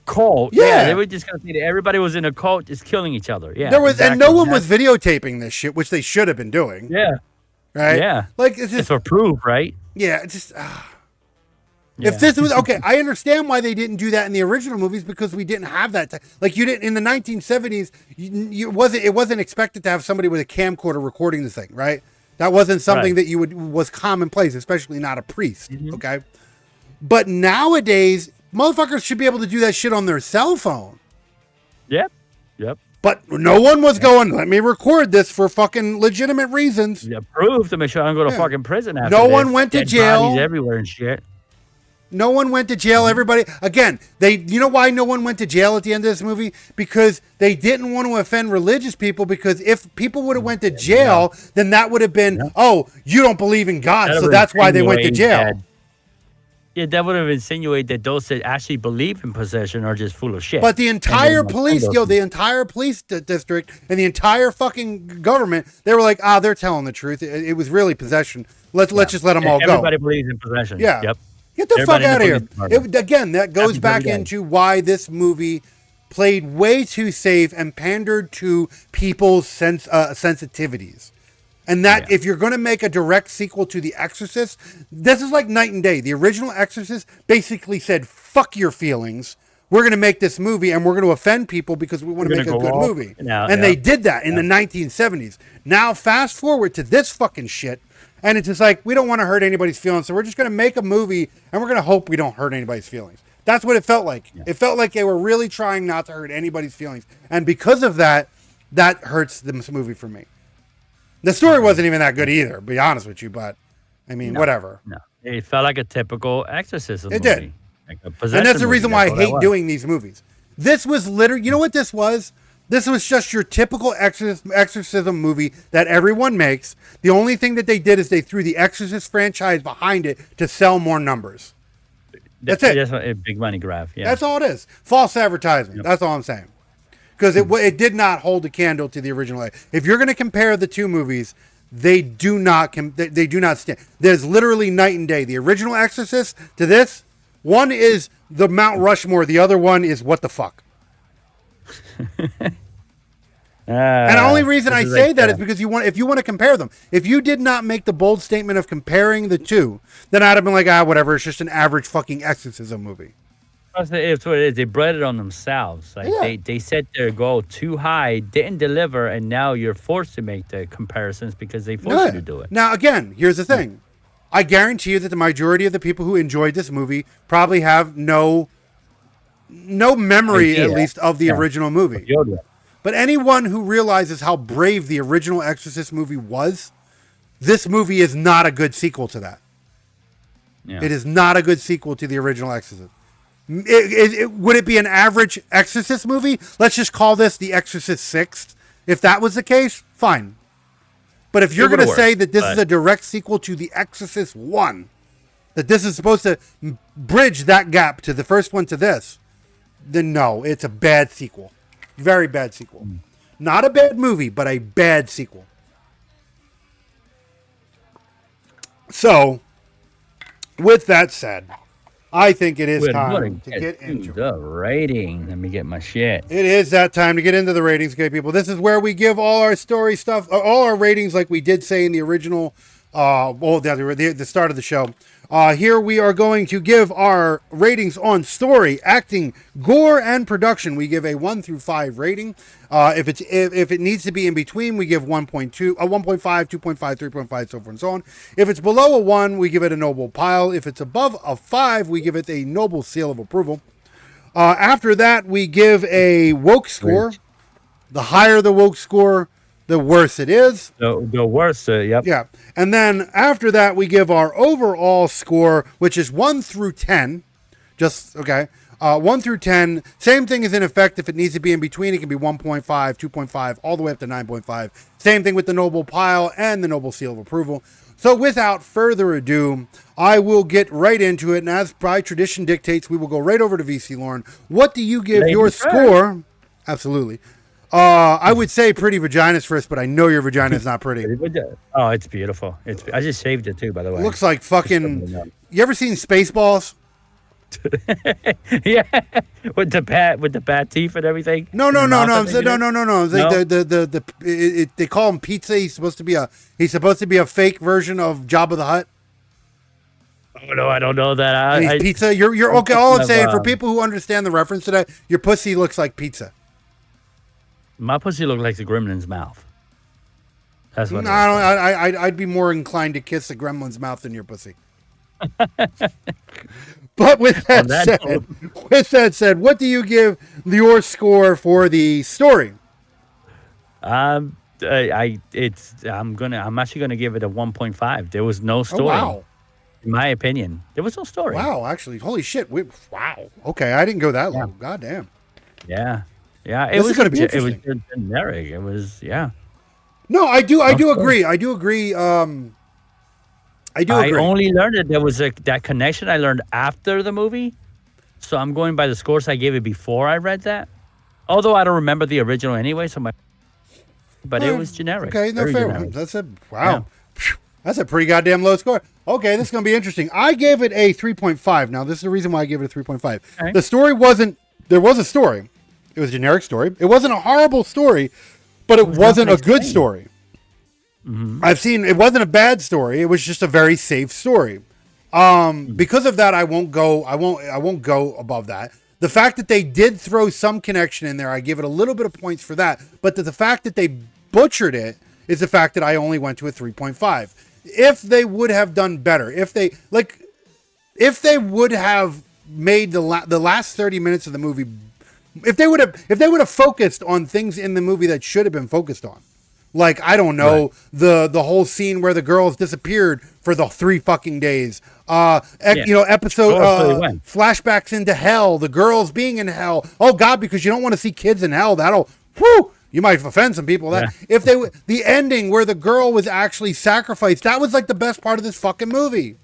cult. Yeah. They were just going to say that everybody was in a cult, just killing each other. Yeah, There was, exactly. and no one was videotaping this shit, which they should have been doing, Yeah, right? yeah. Like it's It's just, for proof, right? yeah, it's just. Yeah. If this was okay, I understand why they didn't do that in the original movies because we didn't have that. Like you didn't in the 1970s. It wasn't expected to have somebody with a camcorder recording the thing, right? That wasn't something Right. that was commonplace, especially not a priest. Okay, but nowadays, motherfuckers should be able to do that shit on their cell phone. Yep, yep. But no one was going, let me record this for fucking legitimate reasons. Yeah, proof to make sure I don't go to Yeah. fucking prison after No this. one went to Dead jail. Bodies everywhere and shit. No one went to jail. Everybody, again, you know why no one went to jail at the end of this movie? Because they didn't want to offend religious people, because if people would have went to jail, then that would have been, oh, you don't believe in God, That so would that's why they went to insinuate jail. that- Yeah, that would have insinuated that those that actually believe in possession are just full of shit. But the entire And then police, offend those the entire police district and the entire fucking government, they were like, they're telling the truth. It was really possession. Let's just let them all go. Everybody believes in possession. Yeah. Yep. Get the Everybody fuck in out the of here. police department. Again, that goes Happens back every day. into why this movie played way too safe and pandered to people's sensitivities. And that if you're going to make a direct sequel to The Exorcist, this is like night and day. The original Exorcist basically said, fuck your feelings. We're going to make this movie and we're going to offend people because we want to We're make a gonna good go off movie. now, And yeah. they did that in the 1970s. Now, fast forward to this fucking shit. And it's just like, we don't want to hurt anybody's feelings. So we're just going to make a movie and we're going to hope we don't hurt anybody's feelings. That's what it felt like. Yeah. It felt like they were really trying not to hurt anybody's feelings. And because of that, that hurts this movie for me. The story wasn't even that good either, to be honest with you. But, I mean, whatever. No, it felt like a typical exorcism It movie. did. Like a And possession that's the movie. reason why I That's all that hate was. doing these movies. This was literally, you know what this was? This was just your typical exorcism movie that everyone makes. The only thing that they did is they threw the Exorcist franchise behind it to sell more numbers. That's it. That's a big money grab. Yeah. That's all it is. False advertisement. That's all I'm saying. Because it did not hold a candle to the original. If you're going to compare the two movies, they do not stand. There's literally night and day. The original Exorcist to this, one is the Mount Rushmore. The other one is what the fuck. And the only reason I say that is because if you want to compare them. If you did not make the bold statement of comparing the two, then I'd have been like, whatever. It's just an average fucking exorcism movie. It's what it is. They bred it on themselves. Like they set their goal too high, didn't deliver, and now you're forced to make the comparisons because they forced you to do it. Now, again, here's the thing. I guarantee you that the majority of the people who enjoyed this movie probably have no memory, at least, of the original movie. But anyone who realizes how brave the original Exorcist movie was, this movie is not a good sequel to that. Yeah. It is not a good sequel to the original Exorcist. Would it be an average Exorcist movie? Let's just call this The Exorcist 6. If that was the case, fine. But if you're going to say that this is a direct sequel to The Exorcist 1, that this is supposed to bridge that gap to the first one to this, then no, it's a bad sequel. Very bad sequel. Not a bad movie, but a bad sequel. So, with that said, I think it is time to get into the rating. Let me get my shit. It is that time to get into the ratings, okay, people. This is where we give all our story stuff, all our ratings, like we did say in the original, the start of the show. Here we are going to give our ratings on story, acting, gore, and production. We give a 1 through 5 rating. If it needs to be in between, we give 1.2, 1.5, 2.5, 3.5, so forth and so on. If it's below a 1, we give it a noble pile. If it's above a 5, we give it a noble seal of approval. After that, we give a woke score. The higher the woke score, the worse it is. The worse, yep. Yeah. And then after that, we give our overall score, which is 1 through 10. 1 through 10. Same thing is in effect. If it needs to be in between, it can be 1.5, 2.5, all the way up to 9.5. Same thing with the noble pile and the noble seal of approval. So without further ado, I will get right into it. And as by tradition dictates, we will go right over to VC Lauren. What do you give your score? Absolutely. I would say pretty vaginas first, but I know your vagina is not pretty. Oh, it's beautiful. I just shaved it too, by the way. It looks like fucking. You ever seen Spaceballs? Yeah, with the bad teeth and everything. No. They call him Pizza. He's supposed to be a fake version of Jabba the Hutt. Oh no, I don't know that. He's pizza. You're okay. All I'm saying for people who understand the reference to that, your pussy looks like pizza. My pussy looked like the gremlin's mouth. That's what. I'd be more inclined to kiss a gremlin's mouth than your pussy. But with that said, what do you give your score for the story? I'm actually gonna give it a 1.5. There was no story. Oh, wow. In my opinion, there was no story. Wow, actually, holy shit! Wow. Okay, I didn't go that low. God damn. Yeah. It was going to be interesting. It was generic. It was, yeah. No, I do agree. I do agree. I only learned that there was that connection I learned after the movie. So I'm going by the scores I gave it before I read that. Although I don't remember the original anyway, but it was generic. Okay, no, fair. That's a wow. Yeah. That's a pretty goddamn low score. Okay, this is going to be interesting. I gave it a 3.5. Now, this is the reason why I gave it a 3.5. Okay. The story there was a story. It was a generic story. It wasn't a horrible story, but it wasn't a good story. Mm-hmm. It wasn't a bad story. It was just a very safe story. Because of that, I won't go above that. The fact that they did throw some connection in there, I give it a little bit of points for that. But the fact that they butchered it is the fact that I only went to a 3.5. If they would have done better, if they would have made the last 30 minutes of the movie. If they would have focused on things in the movie that should have been focused on, like I don't know, right. the whole scene where the girls disappeared for the 3 fucking days, episode flashbacks into hell, the girls being in hell. Oh God, because you don't want to see kids in hell. You might offend some people. If the ending where the girl was actually sacrificed, that was like the best part of this fucking movie.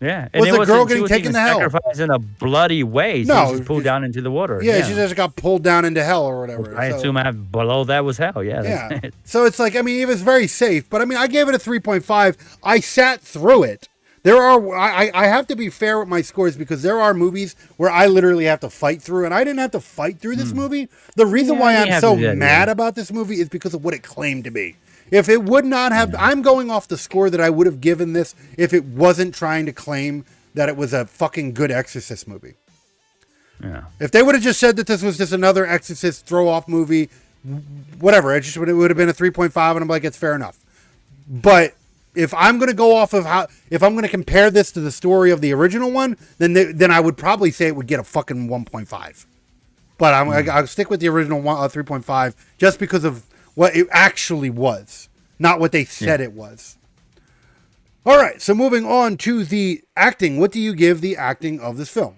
Yeah, and was the girl getting taken to hell? Sacrificed in a bloody way. No, she was pulled down into the water. Yeah, she just got pulled down into hell or whatever. I assume below that was hell. Yeah. So it's like, it was very safe. But I gave it a 3.5. I sat through it. There are I have to be fair with my scores because there are movies where I literally have to fight through, and I didn't have to fight through this movie. The reason why I'm so mad about this movie is because of what it claimed to be. If it would not have, I'm going off the score that I would have given this if it wasn't trying to claim that it was a fucking good Exorcist movie. Yeah. If they would have just said that this was just another Exorcist throw-off movie, whatever, it would have been a 3.5, and I'm like, it's fair enough. But if I'm going to go off of if I'm going to compare this to the story of the original one, then I would probably say it would get a fucking 1.5. But I'll stick with the original 3.5 just because of what it actually was, not what they said it was. All right, so moving on to the acting. What do you give the acting of this film?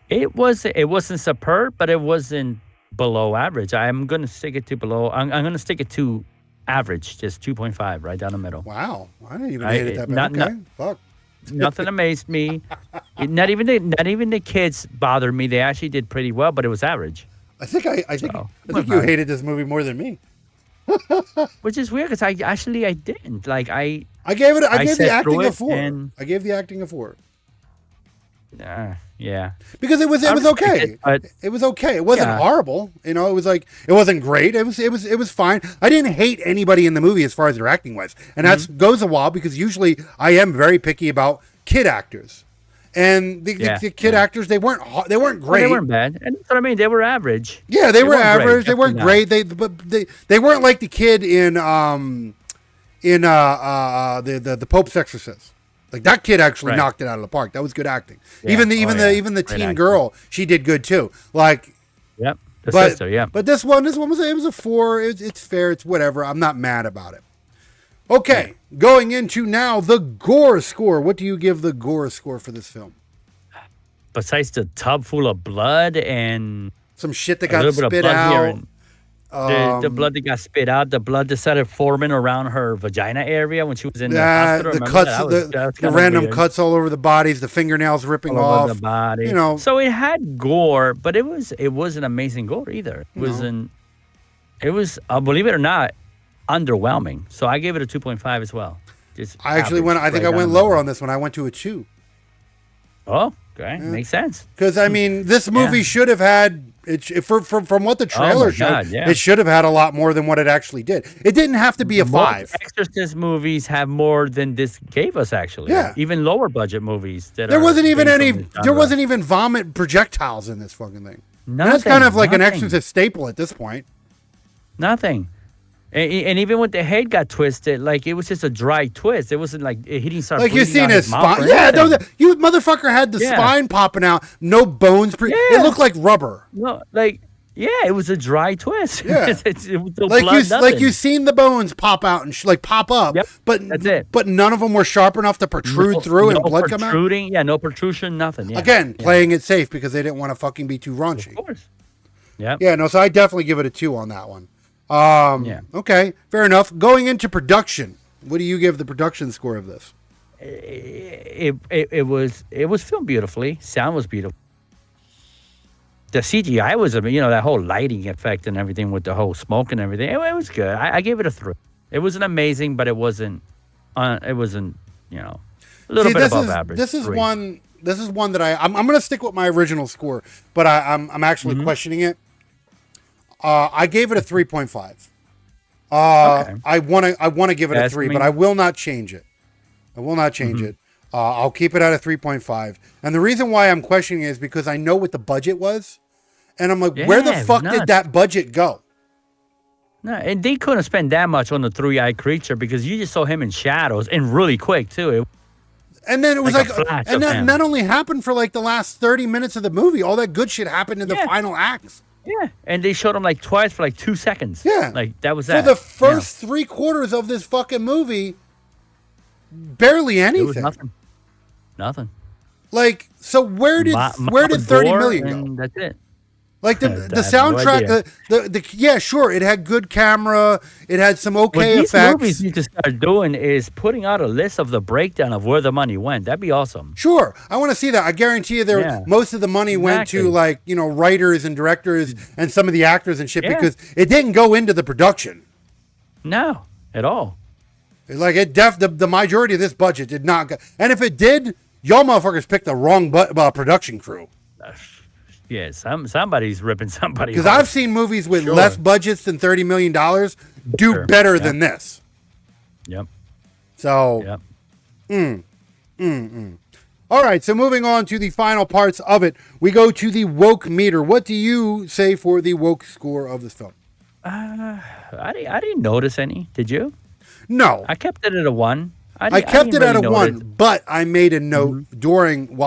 It wasn't superb, but it wasn't below average. I'm going to stick it to below. I'm going to stick it to average, just 2.5, right down the middle. Wow, I didn't even hate it that bad. Okay, fuck. Nothing amazed me. Not even the kids bothered me. They actually did pretty well, but it was average. I think you hated this movie more than me. Which is weird because I didn't like I gave the acting a 4. I gave the acting a 4. Yeah. Because it was okay. It was okay. It wasn't horrible. You know, it was like it wasn't great. It was fine. I didn't hate anybody in the movie as far as their acting was. And that goes a while because usually I am very picky about kid actors. And the kid actors, they weren't great. Well, they weren't bad. And that's what I mean. They were average. Yeah, they were average. They weren't great. They weren't like the kid in the Pope's Exorcist. Like that kid actually knocked it out of the park. That was good acting. Yeah. Even the teen acting. Girl, she did good too. Like, yep, sister, yeah. But this one was a 4. It's fair. It's whatever. I'm not mad about it. Okay, going into now the gore score. What do you give the gore score for this film? Besides the tub full of blood and some shit that got spit out. The blood that got spit out, the blood that started forming around her vagina area when she was in the hospital. The cuts, the random cuts all over the bodies, the fingernails ripping off the body. You know, so it had gore, but it wasn't amazing gore either. It was believe it or not, underwhelming. So I gave it a 2.5 as well. I think I went lower on this one. I went to a 2. Oh, okay, makes sense. Because I mean, this movie should have had. From what the trailer showed, it should have had a lot more than what it actually did. It didn't have to be a 5. Exorcist movies have more than this gave us, actually. Yeah. Even lower budget movies. There wasn't even vomit projectiles in this fucking thing. That's kind of like an Exorcist staple at this point. Nothing. And even when the head got twisted, like it was just a dry twist. It wasn't like he didn't start. Like you seen his spine. Yeah, you motherfucker had the spine popping out, no bones. It looked like rubber. No, it was a dry twist. Yeah, it you seen the bones pop out and pop up. Yep, but that's it. But none of them were sharp enough to protrude through and blood come out. Yeah, no protrusion, nothing. Yeah. Again, playing it safe because they didn't want to fucking be too raunchy. Of course. Yeah. Yeah. No. So I definitely give it a 2 on that one. Okay, fair enough. Going into production, what do you give the production score of this? It was filmed beautifully. Sound was beautiful. The CGI was, that whole lighting effect and everything with the whole smoke and everything. It was good. I gave it a 3. It wasn't amazing, but it wasn't. It wasn't. A little bit above average. This is one that I'm going to stick with my original score, but I'm actually questioning it. I gave it a 3.5. Okay. I want to give it a 3, but I will not change it. I'll keep it at a 3.5. And the reason why I'm questioning it is because I know what the budget was. And I'm like, where the fuck did that budget go? No, and they couldn't spend that much on the 3-eyed creature because you just saw him in shadows and really quick too. And then it was and that only happened for the last 30 minutes of the movie. All that good shit happened in the final acts. Yeah, and they showed him twice for 2 seconds. Yeah, that was that. For the first 3/4 of this fucking movie, barely anything. It was nothing. So where did 30 million go? That's it. The soundtrack, sure, it had good camera, it had some effects. These movies need to start doing is putting out a list of the breakdown of where the money went. That'd be awesome. Sure, I want to see that. I guarantee you, most of the money went to writers and directors and some of the actors and shit because it didn't go into the production. No, at all. Like the majority of this budget did not go, and if it did, y'all motherfuckers picked the wrong production crew. Yeah, somebody's ripping somebody Because off. I've seen movies with less budgets than $30 million do better than this. Yep. So, All right, so moving on to the final parts of it, we go to the woke meter. What do you say for the woke score of this film? I didn't notice any. Did you? No. I kept it at a 1. I kept it at a 1, but I made a note during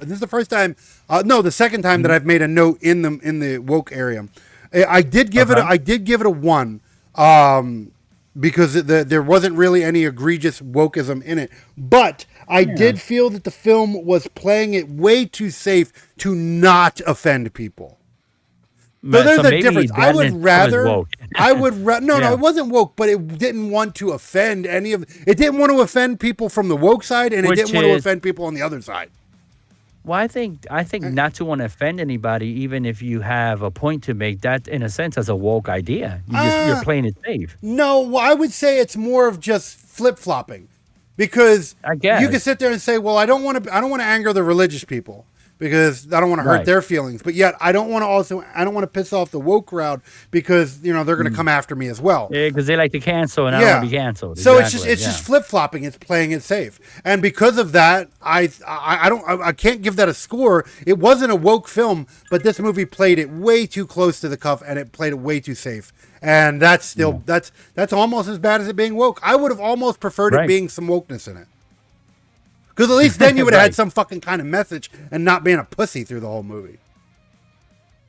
this is the first time the second time that I've made a note in the woke area. I did give it a 1 because there wasn't really any egregious wokeism in it, but I did feel that the film was playing it way too safe to not offend people. So there's a difference. I would rather. No, it wasn't woke, but it didn't want to offend any of. It didn't want to offend people from the woke side, and it didn't want to offend people on the other side. Well, I think not to want to offend anybody, even if you have a point to make, that in a sense as a woke idea. You're playing it safe. No, well, I would say it's more of just flip flopping, because I guess you can sit there and say, well, I don't want to anger the religious people, because I don't want to hurt their feelings, but yet I don't want to piss off the woke crowd, because they're going to come after me as well. Yeah, because they like to cancel, and I don't want to be canceled. So it's just flip flopping. It's playing it safe, and because of that, I can't give that a score. It wasn't a woke film, but this movie played it way too close to the cuff, and it played it way too safe. And that's still that's almost as bad as it being woke. I would have almost preferred it being some wokeness in it. Because at least then you would have had some fucking kind of message and not being a pussy through the whole movie.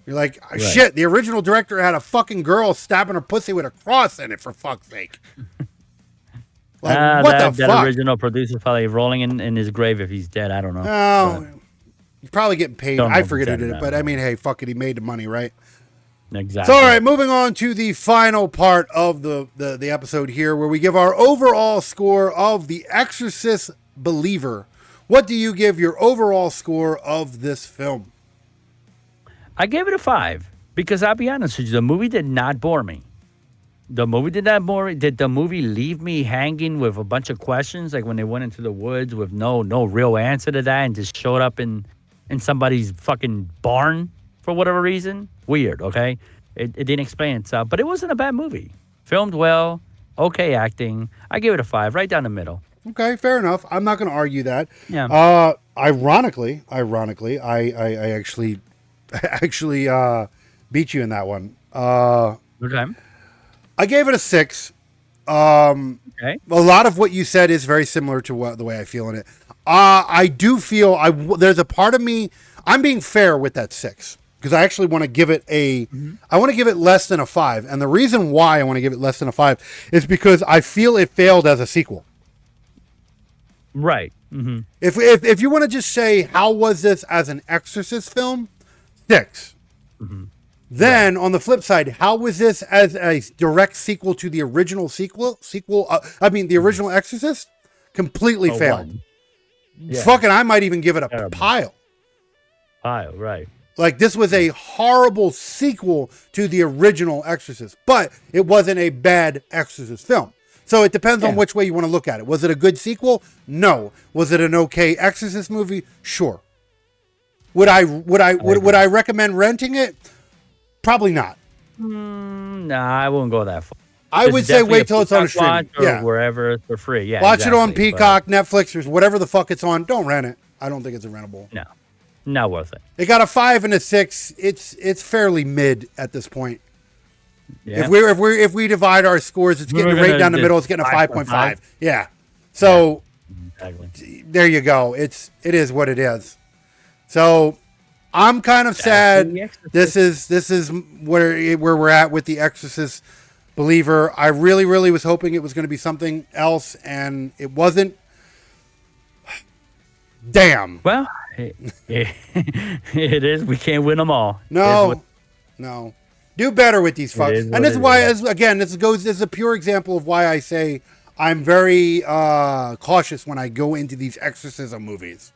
You're like, shit, the original director had a fucking girl stabbing her pussy with a cross in it, for fuck's sake. Like, what the fuck? That original producer's probably rolling in his grave if he's dead. I don't know. No, he's probably getting paid. I forget who did it, but I mean, hey, fuck it. He made the money, right? Exactly. So, all right, moving on to the final part of the episode here, where we give our overall score of The Exorcist Believer. What do you give your overall score of this film? I gave it a 5 because I'll be honest with you, the movie did not bore me. The movie did not bore me. Did the movie leave me hanging with a bunch of questions, like when they went into the woods with no real answer to that and just showed up in somebody's fucking barn for whatever reason? Weird, okay? It didn't explain itself, but it wasn't a bad movie. Filmed well, okay acting. I give it a 5, right down the middle. Okay, fair enough. I'm not going to argue that. Yeah. Ironically, I actually beat you in that one. Okay. I gave it a 6. Okay. A lot of what you said is very similar to the way I feel in it. I do feel there's a part of me. I'm being fair with that 6 because I actually want to give it I want to give it less than a 5, and the reason why I want to give it less than a 5 is because I feel it failed as a sequel. Right. Mm-hmm. If you want to just say how was this as an Exorcist film, 6. Mm-hmm. Then on the flip side, how was this as a direct sequel to the original the original Exorcist? Completely failed. Yeah. Fucking, I might even give it a pile. Pile, right. Like, this was a horrible sequel to the original Exorcist, but it wasn't a bad Exorcist film. So it depends on which way you want to look at it. Was it a good sequel? No. Was it an okay Exorcist movie? Sure. Would I recommend renting it? Probably not. Nah, I wouldn't go that far. I would say wait till it's on streaming. Or wherever for free. Yeah. Watch it on Peacock, Netflix, or whatever the fuck it's on. Don't rent it. I don't think it's a rentable. No. Not worth it. It got a 5 and a 6. It's fairly mid at this point. Yeah. If we divide our scores, it's getting right down the middle. It's getting a 5.5. Yeah. So there you go. It is what it is. So I'm kind of sad. This is where we're at with The Exorcist Believer. I really, really was hoping it was going to be something else, and it wasn't. Damn. Well, it is. We can't win them all. No. Do better with these fucks. And this is why, this is a pure example of why I say I'm very cautious when I go into these exorcism movies.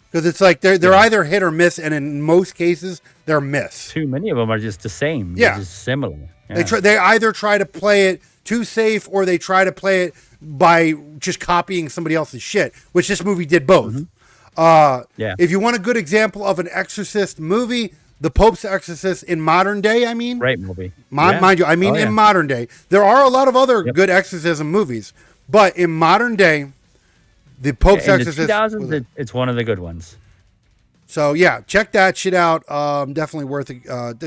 Because it's like they're either hit or miss, and in most cases, they're miss. Too many of them are just the same. Yeah. They're just similar. Yeah. They either try to play it too safe, or they try to play it by just copying somebody else's shit, which this movie did both. Yeah. If you want a good example of an Exorcist movie, The Pope's Exorcist in modern day, I mean. Great movie. Mind you, I mean in modern day. There are a lot of other good exorcism movies, but in modern day, The Pope's Exorcist. In the 2000s, it's one of the good ones. So yeah, check that shit out. Definitely worth it.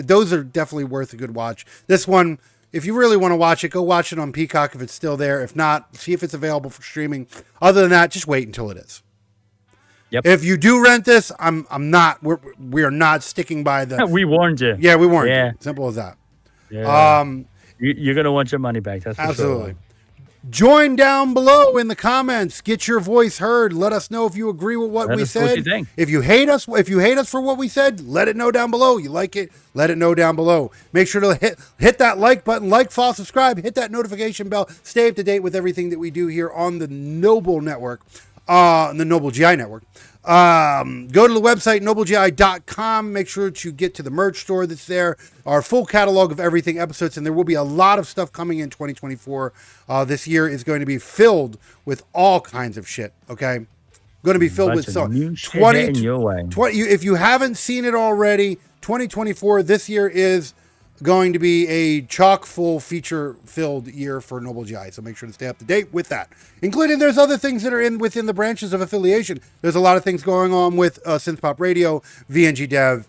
Those are definitely worth a good watch. This one, if you really want to watch it, go watch it on Peacock if it's still there. If not, see if it's available for streaming. Other than that, just wait until it is. Yep. If you do rent this, I'm not. We are not sticking by the. We warned you. Yeah, we warned you. Simple as that. Yeah. You're gonna want your money back. That's for absolutely. Sure. Join down below in the comments. Get your voice heard. Let us know if you agree with what we said. What you think. If you hate us for what we said, let it know down below. You like it, let it know down below. Make sure to hit that like button, follow, subscribe, hit that notification bell. Stay up to date with everything that we do here on the Noble Network, the Noble GI Network. Go to the website, noblegi.com. Make sure to get to the merch store that's there. Our full catalog of everything, episodes, and there will be a lot of stuff coming in 2024. This year is going to be filled with all kinds of shit, okay? Going to be filled with so 20 if you haven't seen it already, 2024 this year is going to be a chock full feature filled year for Noble GI. So make sure to stay up to date with that. Including there's other things that are within the branches of affiliation. There's a lot of things going on with Synth Pop Radio, VNG Dev,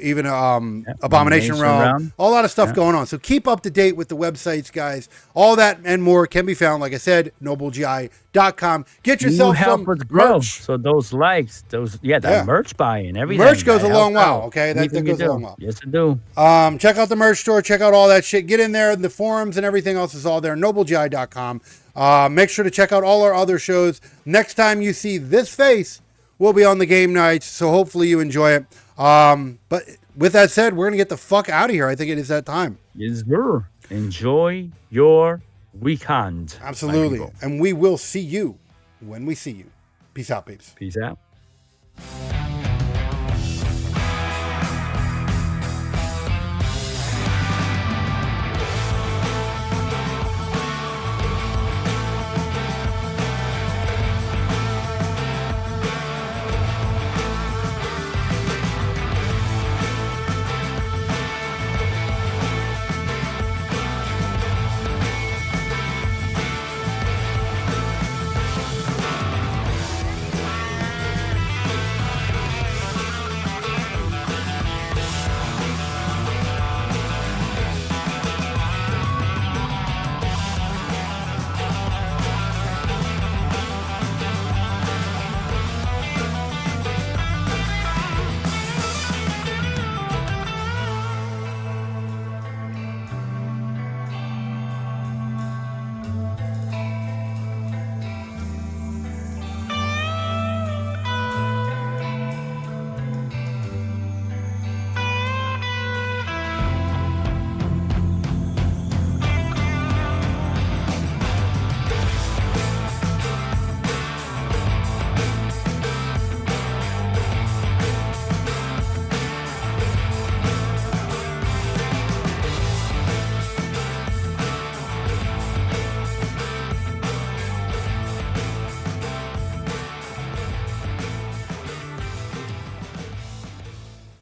even Abomination Realm, a lot of stuff going on. So keep up to date with the websites, guys. All that and more can be found, like I said, noblegi.com. Get yourself some merch. So those likes, that merch buying, everything. Merch goes a long while, okay? That goes a long while. Yes, it do. Check out the merch store. Check out all that shit. Get in there. The forums and everything else is all there. noblegi.com. Make sure to check out all our other shows. Next time you see this face, we'll be on the game nights, so hopefully you enjoy it. But with that said, we're going to get the fuck out of here. I think it is that time. Yes, sir. Enjoy your weekend. Absolutely. And we will see you when we see you. Peace out, babes. Peace out.